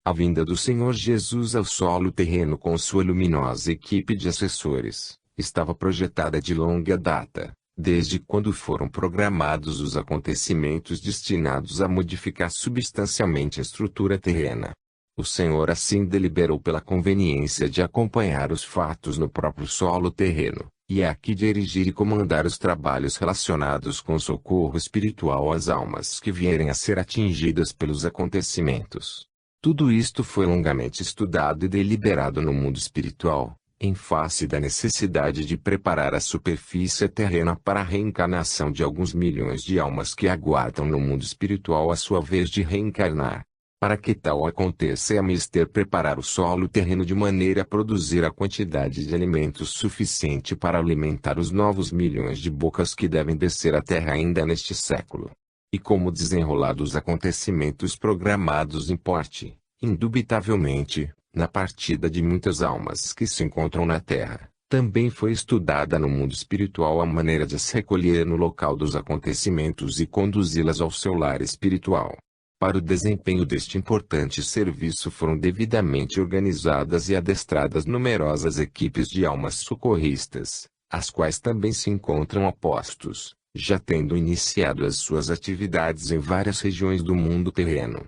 A vinda do Senhor Jesus ao solo terreno com sua luminosa equipe de assessores, estava projetada de longa data, desde quando foram programados os acontecimentos destinados a modificar substancialmente a estrutura terrena. O Senhor assim deliberou pela conveniência de acompanhar os fatos no próprio solo terreno, e é aqui dirigir e comandar os trabalhos relacionados com o socorro espiritual às almas que vierem a ser atingidas pelos acontecimentos. Tudo isto foi longamente estudado e deliberado no mundo espiritual, em face da necessidade de preparar a superfície terrena para a reencarnação de alguns milhões de almas que aguardam no mundo espiritual a sua vez de reencarnar. Para que tal aconteça é mister preparar o solo terreno de maneira a produzir a quantidade de alimentos suficiente para alimentar os novos milhões de bocas que devem descer à terra ainda neste século. E como desenrolados acontecimentos programados importe, indubitavelmente, na partida de muitas almas que se encontram na terra, também foi estudada no mundo espiritual a maneira de as recolher no local dos acontecimentos e conduzi-las ao seu lar espiritual. Para o desempenho deste importante serviço foram devidamente organizadas e adestradas numerosas equipes de almas socorristas, as quais também se encontram a postos, já tendo iniciado as suas atividades em várias regiões do mundo terreno.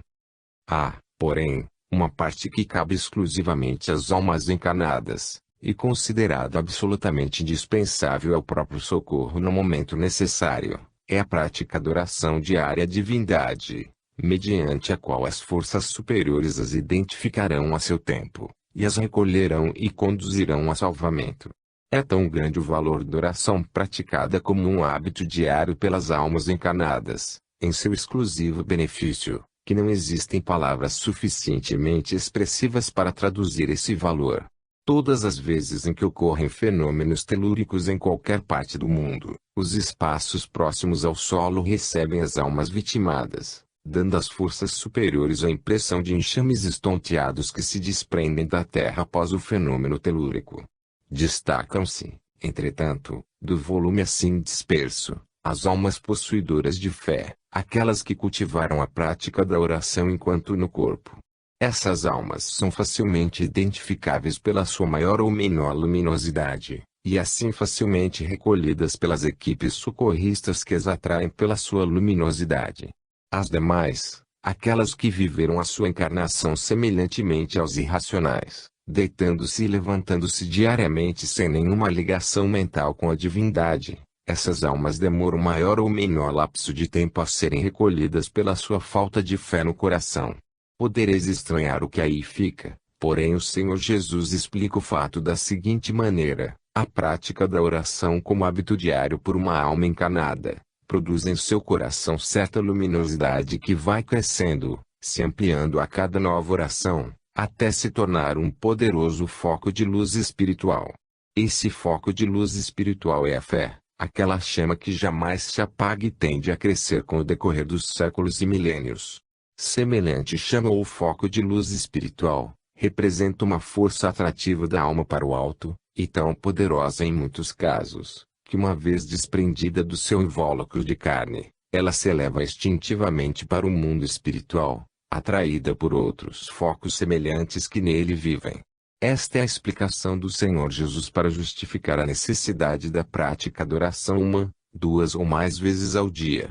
Há, porém, uma parte que cabe exclusivamente às almas encarnadas, e considerado absolutamente indispensável ao próprio socorro no momento necessário, é a prática da oração diária à divindade, mediante a qual as forças superiores as identificarão a seu tempo, e as recolherão e conduzirão ao salvamento. É tão grande o valor da oração praticada como um hábito diário pelas almas encarnadas, em seu exclusivo benefício, que não existem palavras suficientemente expressivas para traduzir esse valor. Todas as vezes em que ocorrem fenômenos telúricos em qualquer parte do mundo, os espaços próximos ao solo recebem as almas vitimadas, dando às forças superiores a impressão de enxames estonteados que se desprendem da terra após o fenômeno telúrico. Destacam-se, entretanto, do volume assim disperso, as almas possuidoras de fé, aquelas que cultivaram a prática da oração enquanto no corpo. Essas almas são facilmente identificáveis pela sua maior ou menor luminosidade, e assim facilmente recolhidas pelas equipes socorristas que as atraem pela sua luminosidade. As demais, aquelas que viveram a sua encarnação semelhantemente aos irracionais, deitando-se e levantando-se diariamente sem nenhuma ligação mental com a divindade, essas almas demoram maior ou menor lapso de tempo a serem recolhidas pela sua falta de fé no coração. Podereis estranhar o que aí fica, porém o Senhor Jesus explica o fato da seguinte maneira: a prática da oração como hábito diário por uma alma encarnada produz em seu coração certa luminosidade que vai crescendo, se ampliando a cada nova oração, até se tornar um poderoso foco de luz espiritual. Esse foco de luz espiritual é a fé, aquela chama que jamais se apaga e tende a crescer com o decorrer dos séculos e milênios. Semelhante chama ou foco de luz espiritual, representa uma força atrativa da alma para o alto, e tão poderosa em muitos casos, que uma vez desprendida do seu invólucro de carne, ela se eleva instintivamente para o mundo espiritual, atraída por outros focos semelhantes que nele vivem. Esta é a explicação do Senhor Jesus para justificar a necessidade da prática da oração uma, duas ou mais vezes ao dia.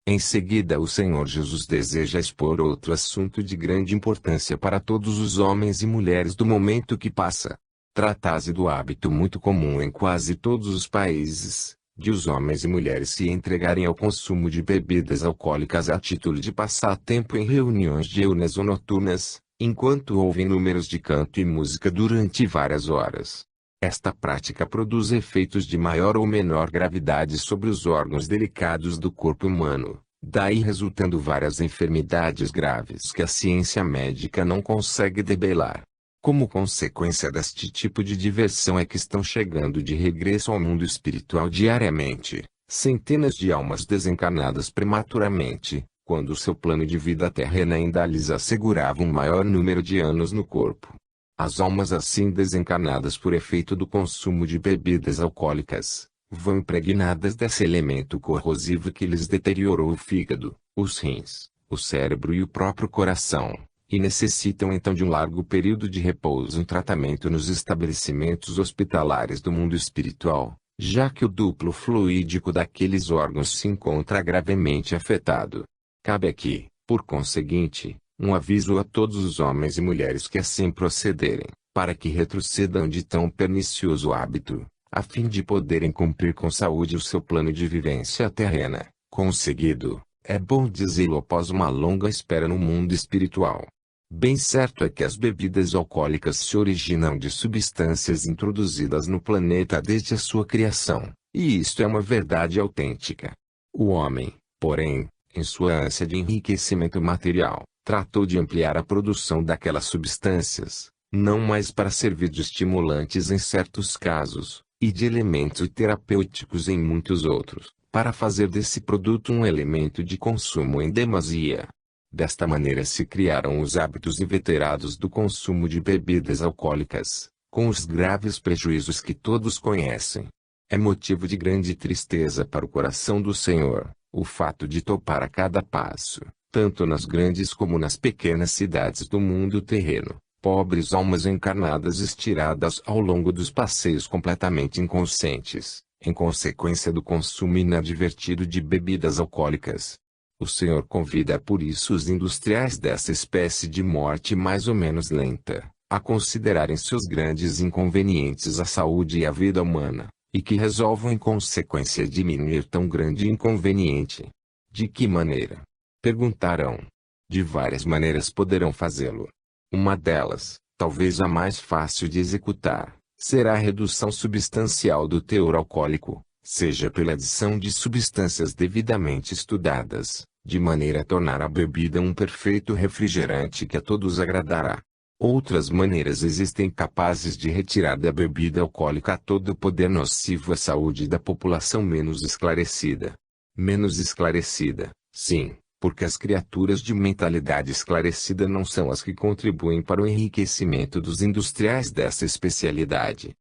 Em seguida, o Senhor Jesus deseja expor outro assunto de grande importância para todos os homens e mulheres do momento que passa. Trata-se do hábito muito comum em quase todos os países, de os homens e mulheres se entregarem ao consumo de bebidas alcoólicas a título de passar tempo em reuniões diurnas ou noturnas, enquanto ouvem números de canto e música durante várias horas. Esta prática produz efeitos de maior ou menor gravidade sobre os órgãos delicados do corpo humano, Daí resultando várias enfermidades graves que a ciência médica não consegue debelar. Como consequência deste tipo de diversão é que estão chegando de regresso ao mundo espiritual diariamente centenas de almas desencarnadas prematuramente, quando seu plano de vida terrena ainda lhes assegurava um maior número de anos no corpo. As almas assim desencarnadas por efeito do consumo de bebidas alcoólicas, vão impregnadas desse elemento corrosivo que lhes deteriorou o fígado, os rins, o cérebro e o próprio coração, e necessitam então de um largo período de repouso e tratamento nos estabelecimentos hospitalares do mundo espiritual, já que o duplo fluídico daqueles órgãos se encontra gravemente afetado. Cabe aqui, por conseguinte, um aviso a todos os homens e mulheres que assim procederem, para que retrocedam de tão pernicioso hábito, a fim de poderem cumprir com saúde o seu plano de vivência terrena. Conseguido, é bom dizê-lo após uma longa espera no mundo espiritual. Bem certo é que as bebidas alcoólicas se originam de substâncias introduzidas no planeta desde a sua criação, e isto é uma verdade autêntica. O homem, porém, em sua ânsia de enriquecimento material, tratou de ampliar a produção daquelas substâncias, não mais para servir de estimulantes em certos casos, e de elementos terapêuticos em muitos outros, para fazer desse produto um elemento de consumo em demasia. Desta maneira se criaram os hábitos inveterados do consumo de bebidas alcoólicas, com os graves prejuízos que todos conhecem. É motivo de grande tristeza para o coração do Senhor, o fato de topar a cada passo, tanto nas grandes como nas pequenas cidades do mundo terreno, pobres almas encarnadas estiradas ao longo dos passeios completamente inconscientes, em consequência do consumo inadvertido de bebidas alcoólicas. O Senhor convida por isso os industriais dessa espécie de morte mais ou menos lenta, a considerarem seus grandes inconvenientes à saúde e à vida humana, e que resolvam em consequência diminuir tão grande inconveniente. De que maneira? Perguntarão. De várias maneiras poderão fazê-lo. Uma delas, talvez a mais fácil de executar, será a redução substancial do teor alcoólico, seja pela adição de substâncias devidamente estudadas, de maneira a tornar a bebida um perfeito refrigerante que a todos agradará. Outras maneiras existem capazes de retirar da bebida alcoólica todo o poder nocivo à saúde da população menos esclarecida. Menos esclarecida, sim, porque as criaturas de mentalidade esclarecida não são as que contribuem para o enriquecimento dos industriais dessa especialidade.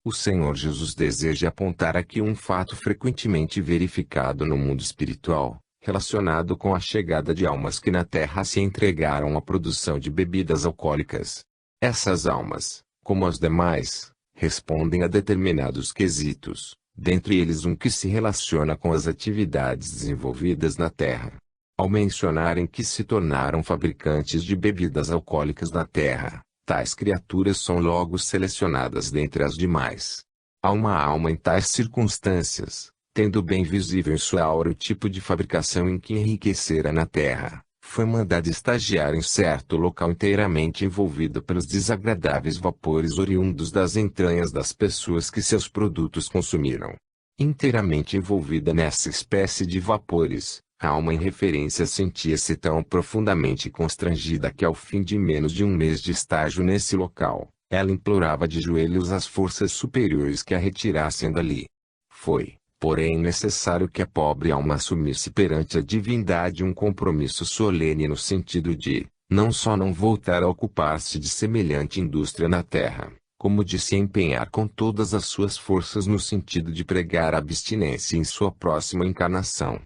O Senhor Jesus deseja apontar aqui um fato frequentemente verificado no mundo espiritual, relacionado com a chegada de almas que na Terra se entregaram à produção de bebidas alcoólicas. Essas almas, como as demais, respondem a determinados quesitos, dentre eles um que se relaciona com as atividades desenvolvidas na Terra. Ao mencionarem que se tornaram fabricantes de bebidas alcoólicas na Terra, tais criaturas são logo selecionadas dentre as demais. Há uma alma em tais circunstâncias, tendo bem visível em sua aura o tipo de fabricação em que enriquecera na Terra, foi mandada estagiar em certo local inteiramente envolvido pelos desagradáveis vapores oriundos das entranhas das pessoas que seus produtos consumiram. Inteiramente envolvida nessa espécie de vapores, a alma em referência sentia-se tão profundamente constrangida que ao fim de menos de um mês de estágio nesse local, ela implorava de joelhos às forças superiores que a retirassem dali. Foi, porém, necessário que a pobre alma assumisse perante a divindade um compromisso solene no sentido de, não só não voltar a ocupar-se de semelhante indústria na terra, como de se empenhar com todas as suas forças no sentido de pregar a abstinência em sua próxima encarnação.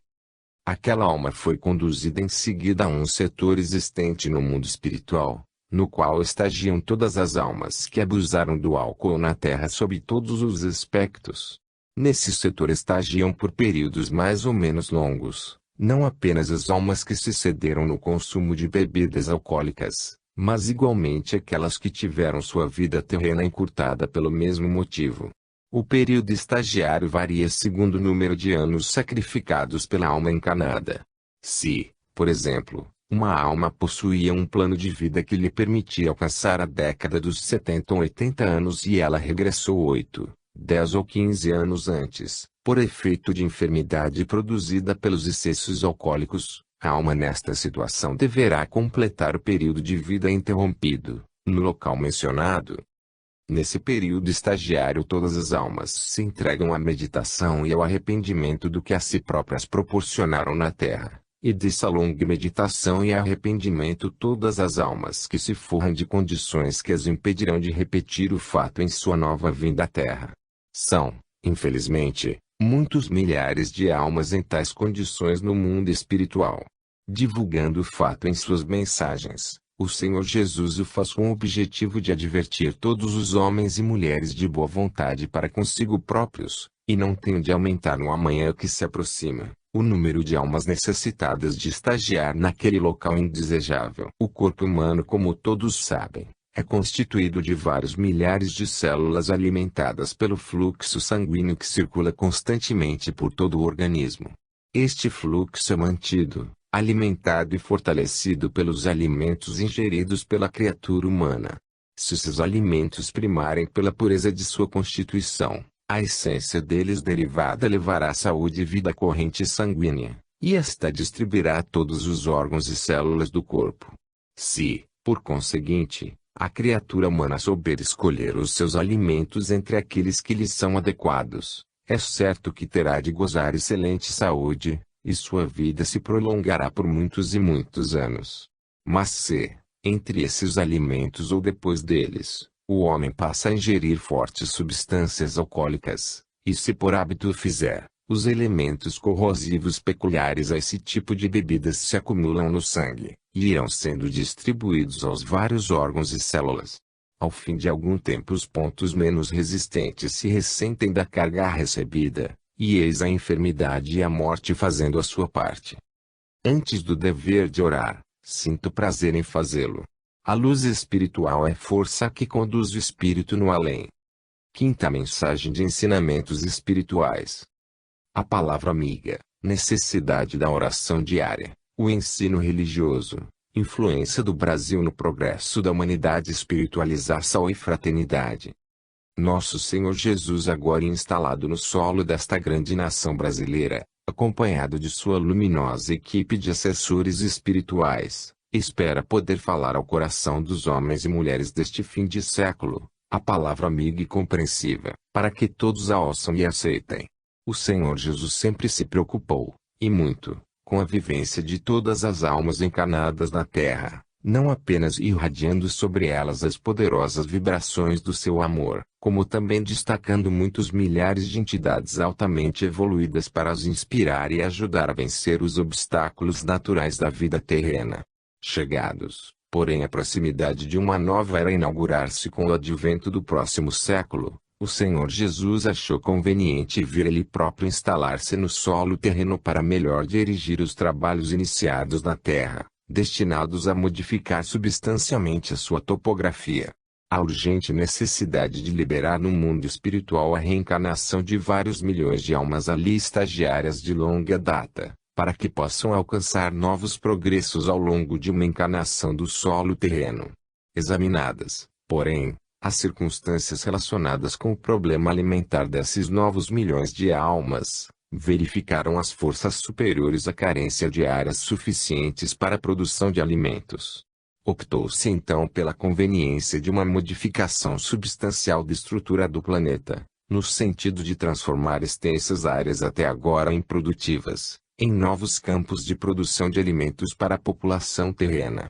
Aquela alma foi conduzida em seguida a um setor existente no mundo espiritual, no qual estagiam todas as almas que abusaram do álcool na Terra sob todos os aspectos. Nesse setor estagiam por períodos mais ou menos longos, não apenas as almas que se cederam no consumo de bebidas alcoólicas, mas igualmente aquelas que tiveram sua vida terrena encurtada pelo mesmo motivo. O período estagiário varia segundo o número de anos sacrificados pela alma encarnada. Se, por exemplo, uma alma possuía um plano de vida que lhe permitia alcançar a década dos 70 ou 80 anos e ela regressou 8, 10 ou 15 anos antes, por efeito de enfermidade produzida pelos excessos alcoólicos, a alma nesta situação deverá completar o período de vida interrompido, no local mencionado. Nesse período estagiário todas as almas se entregam à meditação e ao arrependimento do que a si próprias proporcionaram na terra, e dessa longa meditação e arrependimento todas as almas que se forram de condições que as impedirão de repetir o fato em sua nova vinda à terra. São, infelizmente, muitos milhares de almas em tais condições no mundo espiritual. Divulgando o fato em suas mensagens, o Senhor Jesus o faz com o objetivo de advertir todos os homens e mulheres de boa vontade para consigo próprios, e não tenham de aumentar no amanhã que se aproxima, o número de almas necessitadas de estagiar naquele local indesejável. O corpo humano, como todos sabem, é constituído de vários milhares de células alimentadas pelo fluxo sanguíneo que circula constantemente por todo o organismo. Este fluxo é mantido, alimentado e fortalecido pelos alimentos ingeridos pela criatura humana. Se esses alimentos primarem pela pureza de sua constituição, a essência deles derivada levará saúde e vida à corrente sanguínea, e esta distribuirá a todos os órgãos e células do corpo. Se, por conseguinte, a criatura humana souber escolher os seus alimentos entre aqueles que lhe são adequados, é certo que terá de gozar excelente saúde, e sua vida se prolongará por muitos e muitos anos. Mas se, entre esses alimentos ou depois deles, o homem passa a ingerir fortes substâncias alcoólicas, e se por hábito o fizer, os elementos corrosivos peculiares a esse tipo de bebidas se acumulam no sangue, e irão sendo distribuídos aos vários órgãos e células. Ao fim de algum tempo os pontos menos resistentes se ressentem da carga recebida, e eis a enfermidade e a morte fazendo a sua parte. Antes do dever de orar, sinto prazer em fazê-lo. A luz espiritual é força que conduz o espírito no além. Quinta mensagem de ensinamentos espirituais. A palavra amiga, necessidade da oração diária, o ensino religioso, influência do Brasil no progresso da humanidade, espiritualização e fraternidade. Nosso Senhor Jesus, agora instalado no solo desta grande nação brasileira, acompanhado de sua luminosa equipe de assessores espirituais, espera poder falar ao coração dos homens e mulheres deste fim de século, a palavra amiga e compreensiva, para que todos a ouçam e aceitem. O Senhor Jesus sempre se preocupou, e muito, com a vivência de todas as almas encarnadas na Terra, não apenas irradiando sobre elas as poderosas vibrações do seu amor, como também destacando muitos milhares de entidades altamente evoluídas para as inspirar e ajudar a vencer os obstáculos naturais da vida terrena. Chegados, porém, à proximidade de uma nova era inaugurar-se com o advento do próximo século, o Senhor Jesus achou conveniente vir ele próprio instalar-se no solo terreno para melhor dirigir os trabalhos iniciados na Terra, destinados a modificar substancialmente a sua topografia. A urgente necessidade de liberar no mundo espiritual a reencarnação de vários milhões de almas ali estagiárias de longa data, para que possam alcançar novos progressos ao longo de uma encarnação do solo terreno. Examinadas, porém, as circunstâncias relacionadas com o problema alimentar desses novos milhões de almas, verificaram as forças superiores à carência de áreas suficientes para a produção de alimentos. Optou-se então pela conveniência de uma modificação substancial da estrutura do planeta, no sentido de transformar extensas áreas até agora improdutivas, em novos campos de produção de alimentos para a população terrena.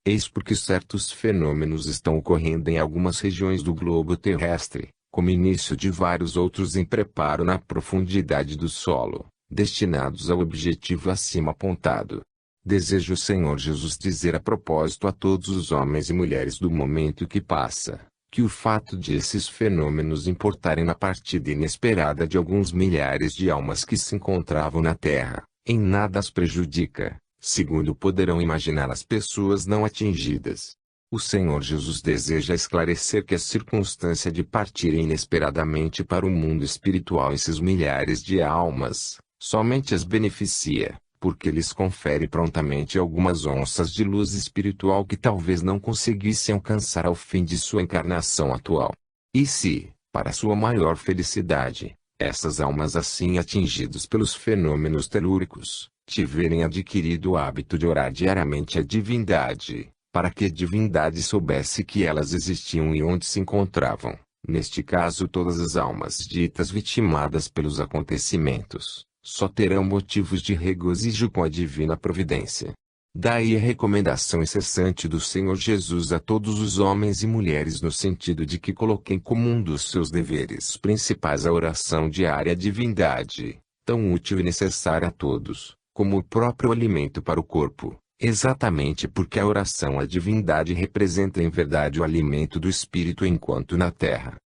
Eis porque certos fenômenos estão ocorrendo em algumas regiões do globo terrestre, como início de vários outros em preparo na profundidade do solo, destinados ao objetivo acima apontado. Deseja o Senhor Jesus dizer a propósito a todos os homens e mulheres do momento que passa, que o fato de esses fenômenos importarem na partida inesperada de alguns milhares de almas que se encontravam na Terra, em nada as prejudica, segundo poderão imaginar as pessoas não atingidas. O Senhor Jesus deseja esclarecer que a circunstância de partirem inesperadamente para o mundo espiritual esses milhares de almas, somente as beneficia, porque lhes confere prontamente algumas onças de luz espiritual que talvez não conseguissem alcançar ao fim de sua encarnação atual. E se, Para sua maior felicidade, essas almas assim atingidas pelos fenômenos telúricos, tiverem adquirido o hábito de orar diariamente à divindade, para que a divindade soubesse que elas existiam e onde se encontravam. Neste caso todas as almas ditas vitimadas pelos acontecimentos, só terão motivos de regozijo com a divina providência. Daí a recomendação incessante do Senhor Jesus a todos os homens e mulheres no sentido de que coloquem como um dos seus deveres principais a oração diária à divindade, tão útil e necessária a todos, como o próprio alimento para o corpo, exatamente porque a oração à divindade representa em verdade o alimento do espírito enquanto na terra.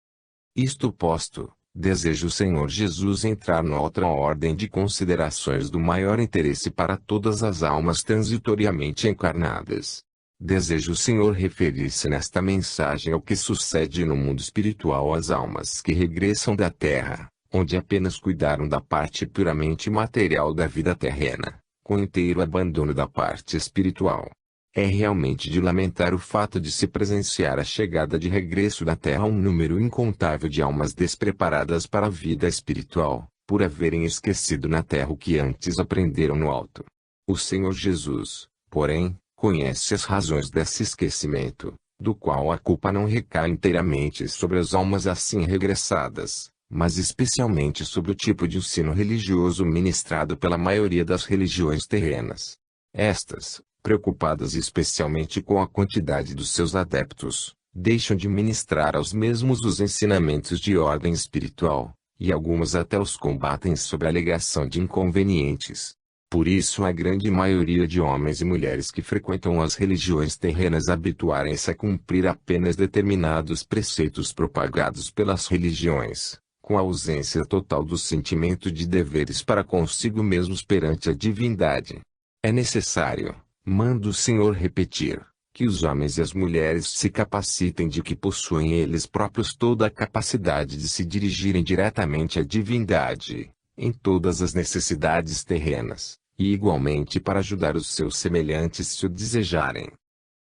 Isto posto, deseja o Senhor Jesus entrar na outra ordem de considerações do maior interesse para todas as almas transitoriamente encarnadas. Deseja o Senhor referir-se nesta mensagem ao que sucede no mundo espiritual às almas que regressam da terra, onde apenas cuidaram da parte puramente material da vida terrena, com inteiro abandono da parte espiritual. É realmente de lamentar o fato de se presenciar a chegada de regresso da Terra a um número incontável de almas despreparadas para a vida espiritual, por haverem esquecido na Terra o que antes aprenderam no alto. O Senhor Jesus, porém, conhece as razões desse esquecimento, do qual a culpa não recai inteiramente sobre as almas assim regressadas, mas especialmente sobre o tipo de ensino religioso ministrado pela maioria das religiões terrenas. Estas, preocupadas especialmente com a quantidade dos seus adeptos, deixam de ministrar aos mesmos os ensinamentos de ordem espiritual, e algumas até os combatem sob a alegação de inconvenientes. Por isso a grande maioria de homens e mulheres que frequentam as religiões terrenas habituarem-se a cumprir apenas determinados preceitos propagados pelas religiões, com a ausência total do sentimento de deveres para consigo mesmos perante a divindade. É necessário, manda o Senhor repetir, que os homens e as mulheres se capacitem de que possuem eles próprios toda a capacidade de se dirigirem diretamente à divindade, em todas as necessidades terrenas, e igualmente para ajudar os seus semelhantes se o desejarem.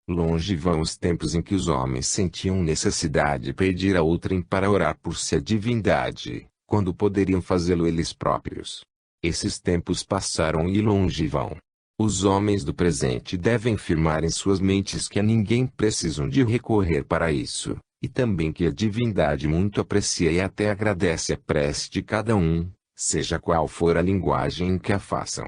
Longe vão os tempos em que os homens sentiam necessidade de pedir a outrem para orar por si a divindade, quando poderiam fazê-lo eles próprios. Esses tempos passaram e longe vão. Os homens do presente devem firmar em suas mentes que a ninguém precisam de recorrer para isso, e também que a divindade muito aprecia e até agradece a prece de cada um, seja qual for a linguagem em que a façam.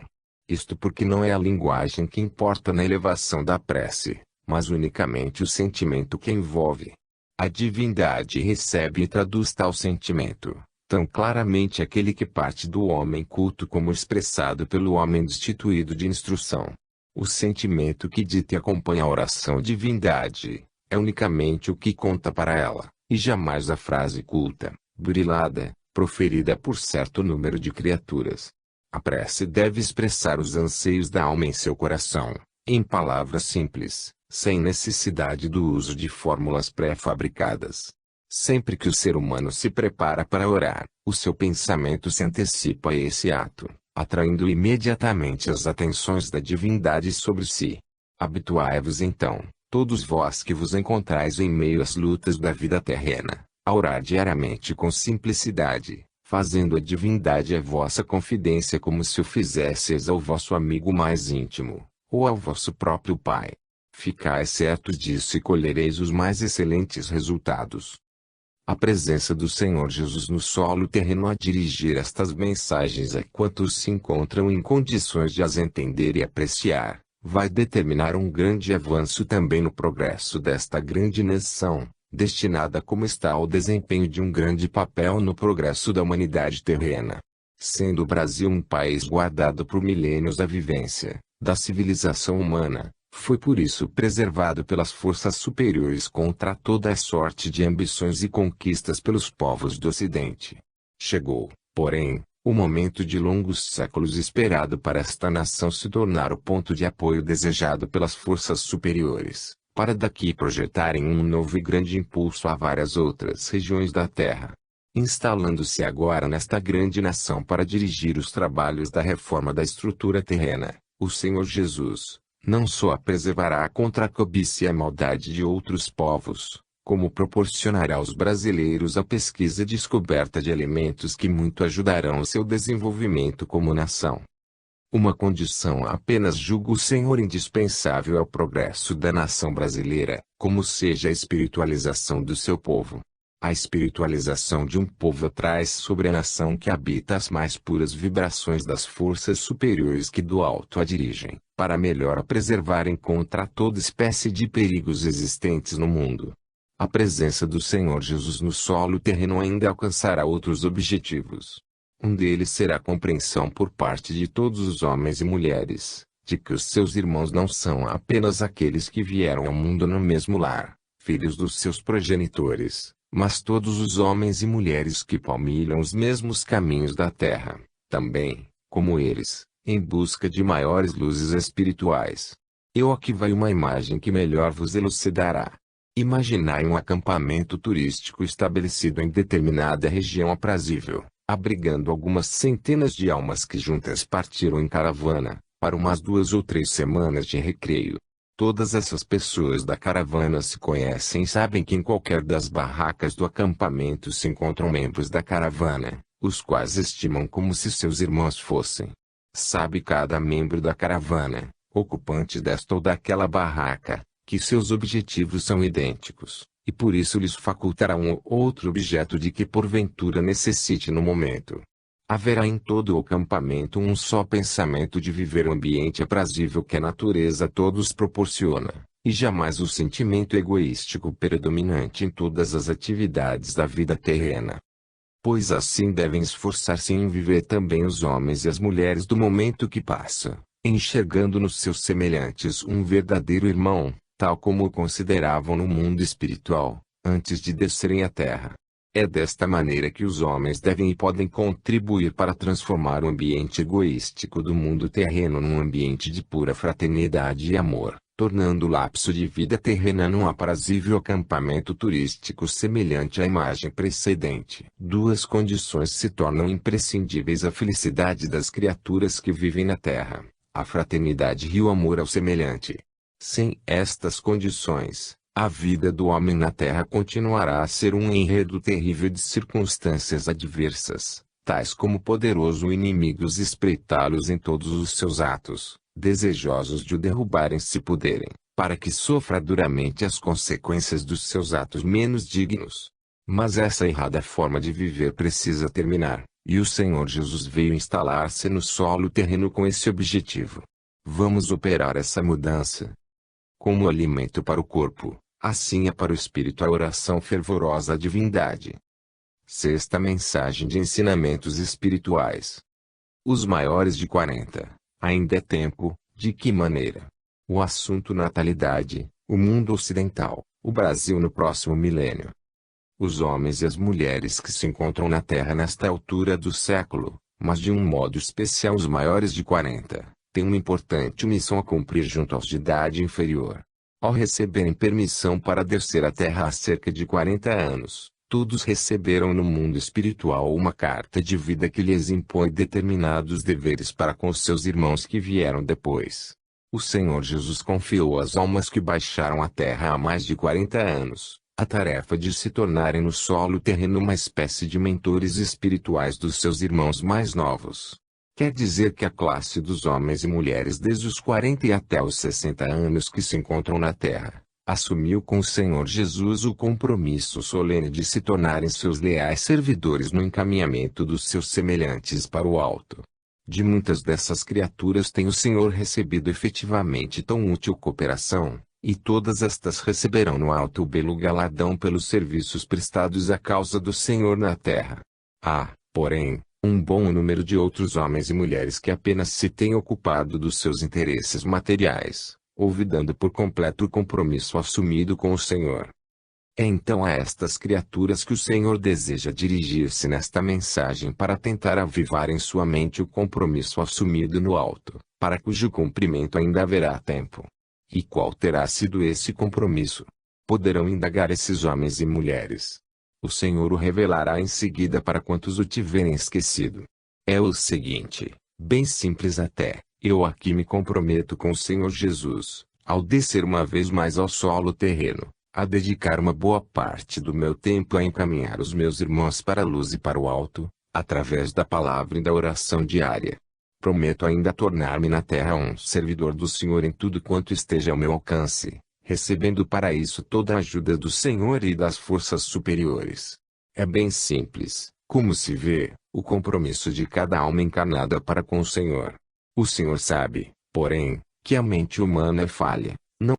Isto porque não é a linguagem que importa na elevação da prece, mas unicamente o sentimento que envolve. A divindade recebe e traduz tal sentimento, tão claramente aquele que parte do homem culto como expressado pelo homem destituído de instrução. O sentimento que dita e acompanha a oração à divindade, é unicamente o que conta para ela, e jamais a frase culta, burilada, proferida por certo número de criaturas. A prece deve expressar os anseios da alma em seu coração, em palavras simples, sem necessidade do uso de fórmulas pré-fabricadas. Sempre que o ser humano se prepara para orar, o seu pensamento se antecipa a esse ato, atraindo imediatamente as atenções da divindade sobre si. Habituai-vos então, todos vós que vos encontrais em meio às lutas da vida terrena, a orar diariamente com simplicidade, fazendo a divindade a vossa confidência como se o fizesseis ao vosso amigo mais íntimo, ou ao vosso próprio pai. Ficai certos disso e colhereis os mais excelentes resultados. A presença do Senhor Jesus no solo terreno a dirigir estas mensagens a quantos se encontram em condições de as entender e apreciar, vai determinar um grande avanço também no progresso desta grande nação, destinada como está ao desempenho de um grande papel no progresso da humanidade terrena. Sendo o Brasil um país guardado por milênios da vivência, da civilização humana, foi por isso preservado pelas forças superiores contra toda a sorte de ambições e conquistas pelos povos do Ocidente. Chegou, porém, o momento de longos séculos esperado para esta nação se tornar o ponto de apoio desejado pelas forças superiores, para daqui projetarem um novo e grande impulso a várias outras regiões da Terra. Instalando-se agora nesta grande nação para dirigir os trabalhos da reforma da estrutura terrena, o Senhor Jesus não só a preservará contra a cobiça e a maldade de outros povos, como proporcionará aos brasileiros a pesquisa e descoberta de elementos que muito ajudarão o seu desenvolvimento como nação. Uma condição apenas julgo o Senhor indispensável ao progresso da nação brasileira, como seja a espiritualização do seu povo. A espiritualização de um povo traz sobre a nação que habita as mais puras vibrações das forças superiores que do alto a dirigem, para melhor a preservarem contra toda espécie de perigos existentes no mundo. A presença do Senhor Jesus no solo terreno ainda alcançará outros objetivos. Um deles será a compreensão por parte de todos os homens e mulheres, de que os seus irmãos não são apenas aqueles que vieram ao mundo no mesmo lar, filhos dos seus progenitores, mas todos os homens e mulheres que palmilham os mesmos caminhos da terra, também, como eles, em busca de maiores luzes espirituais. Aqui vai uma imagem que melhor vos elucidará. Imaginai um acampamento turístico estabelecido em determinada região aprazível, abrigando algumas centenas de almas que juntas partiram em caravana, para umas 2 ou 3 semanas de recreio. Todas essas pessoas da caravana se conhecem e sabem que em qualquer das barracas do acampamento se encontram membros da caravana, os quais estimam como se seus irmãos fossem. Sabe cada membro da caravana, ocupante desta ou daquela barraca, que seus objetivos são idênticos, e por isso lhes facultará um ou outro objeto de que porventura necessite no momento. Haverá em todo o acampamento um só pensamento de viver o ambiente aprazível que a natureza a todos proporciona, e jamais o sentimento egoístico predominante em todas as atividades da vida terrena. Pois assim devem esforçar-se em viver também os homens e as mulheres do momento que passa, enxergando nos seus semelhantes um verdadeiro irmão, tal como o consideravam no mundo espiritual, antes de descerem à terra. É desta maneira que os homens devem e podem contribuir para transformar o ambiente egoístico do mundo terreno num ambiente de pura fraternidade e amor, tornando o lapso de vida terrena num aprazível acampamento turístico semelhante à imagem precedente. 2 condições se tornam imprescindíveis à felicidade das criaturas que vivem na terra: a fraternidade e o amor ao semelhante. Sem estas condições, a vida do homem na terra continuará a ser um enredo terrível de circunstâncias adversas, tais como poderoso inimigos espreitá-los em todos os seus atos, desejosos de o derrubarem se puderem, para que sofra duramente as consequências dos seus atos menos dignos. Mas essa errada forma de viver precisa terminar, e o Senhor Jesus veio instalar-se no solo terreno com esse objetivo. Vamos operar essa mudança. Como alimento para o corpo, assim é para o espírito a oração fervorosa à divindade. 6ª mensagem de ensinamentos espirituais. Os maiores de 40. Ainda é tempo, de que maneira? O assunto natalidade, o mundo ocidental, o Brasil no próximo milênio. Os homens e as mulheres que se encontram na Terra nesta altura do século, mas de um modo especial os maiores de 40, têm uma importante missão a cumprir junto aos de idade inferior. Ao receberem permissão para descer à Terra há cerca de 40 anos, todos receberam no mundo espiritual uma carta de vida que lhes impõe determinados deveres para com os seus irmãos que vieram depois. O Senhor Jesus confiou às almas que baixaram à Terra há mais de 40 anos, a tarefa de se tornarem no solo terreno uma espécie de mentores espirituais dos seus irmãos mais novos. Quer dizer que a classe dos homens e mulheres desde os 40 e até os 60 anos que se encontram na Terra, assumiu com o Senhor Jesus o compromisso solene de se tornarem seus leais servidores no encaminhamento dos seus semelhantes para o alto. De muitas dessas criaturas tem o Senhor recebido efetivamente tão útil cooperação, e todas estas receberão no alto o belo galardão pelos serviços prestados à causa do Senhor na Terra. Há, porém, um bom número de outros homens e mulheres que apenas se têm ocupado dos seus interesses materiais, olvidando por completo o compromisso assumido com o Senhor. É então a estas criaturas que o Senhor deseja dirigir-se nesta mensagem para tentar avivar em sua mente o compromisso assumido no alto, para cujo cumprimento ainda haverá tempo. E qual terá sido esse compromisso? Poderão indagar esses homens e mulheres. O Senhor o revelará em seguida para quantos o tiverem esquecido. É o seguinte, bem simples até: eu aqui me comprometo com o Senhor Jesus, ao descer uma vez mais ao solo terreno, a dedicar uma boa parte do meu tempo a encaminhar os meus irmãos para a luz e para o alto, através da palavra e da oração diária. Prometo ainda tornar-me na terra um servidor do Senhor em tudo quanto esteja ao meu alcance, recebendo para isso toda a ajuda do Senhor e das forças superiores. É bem simples, como se vê, o compromisso de cada alma encarnada para com o Senhor. O Senhor sabe, porém, que a mente humana é falha. Não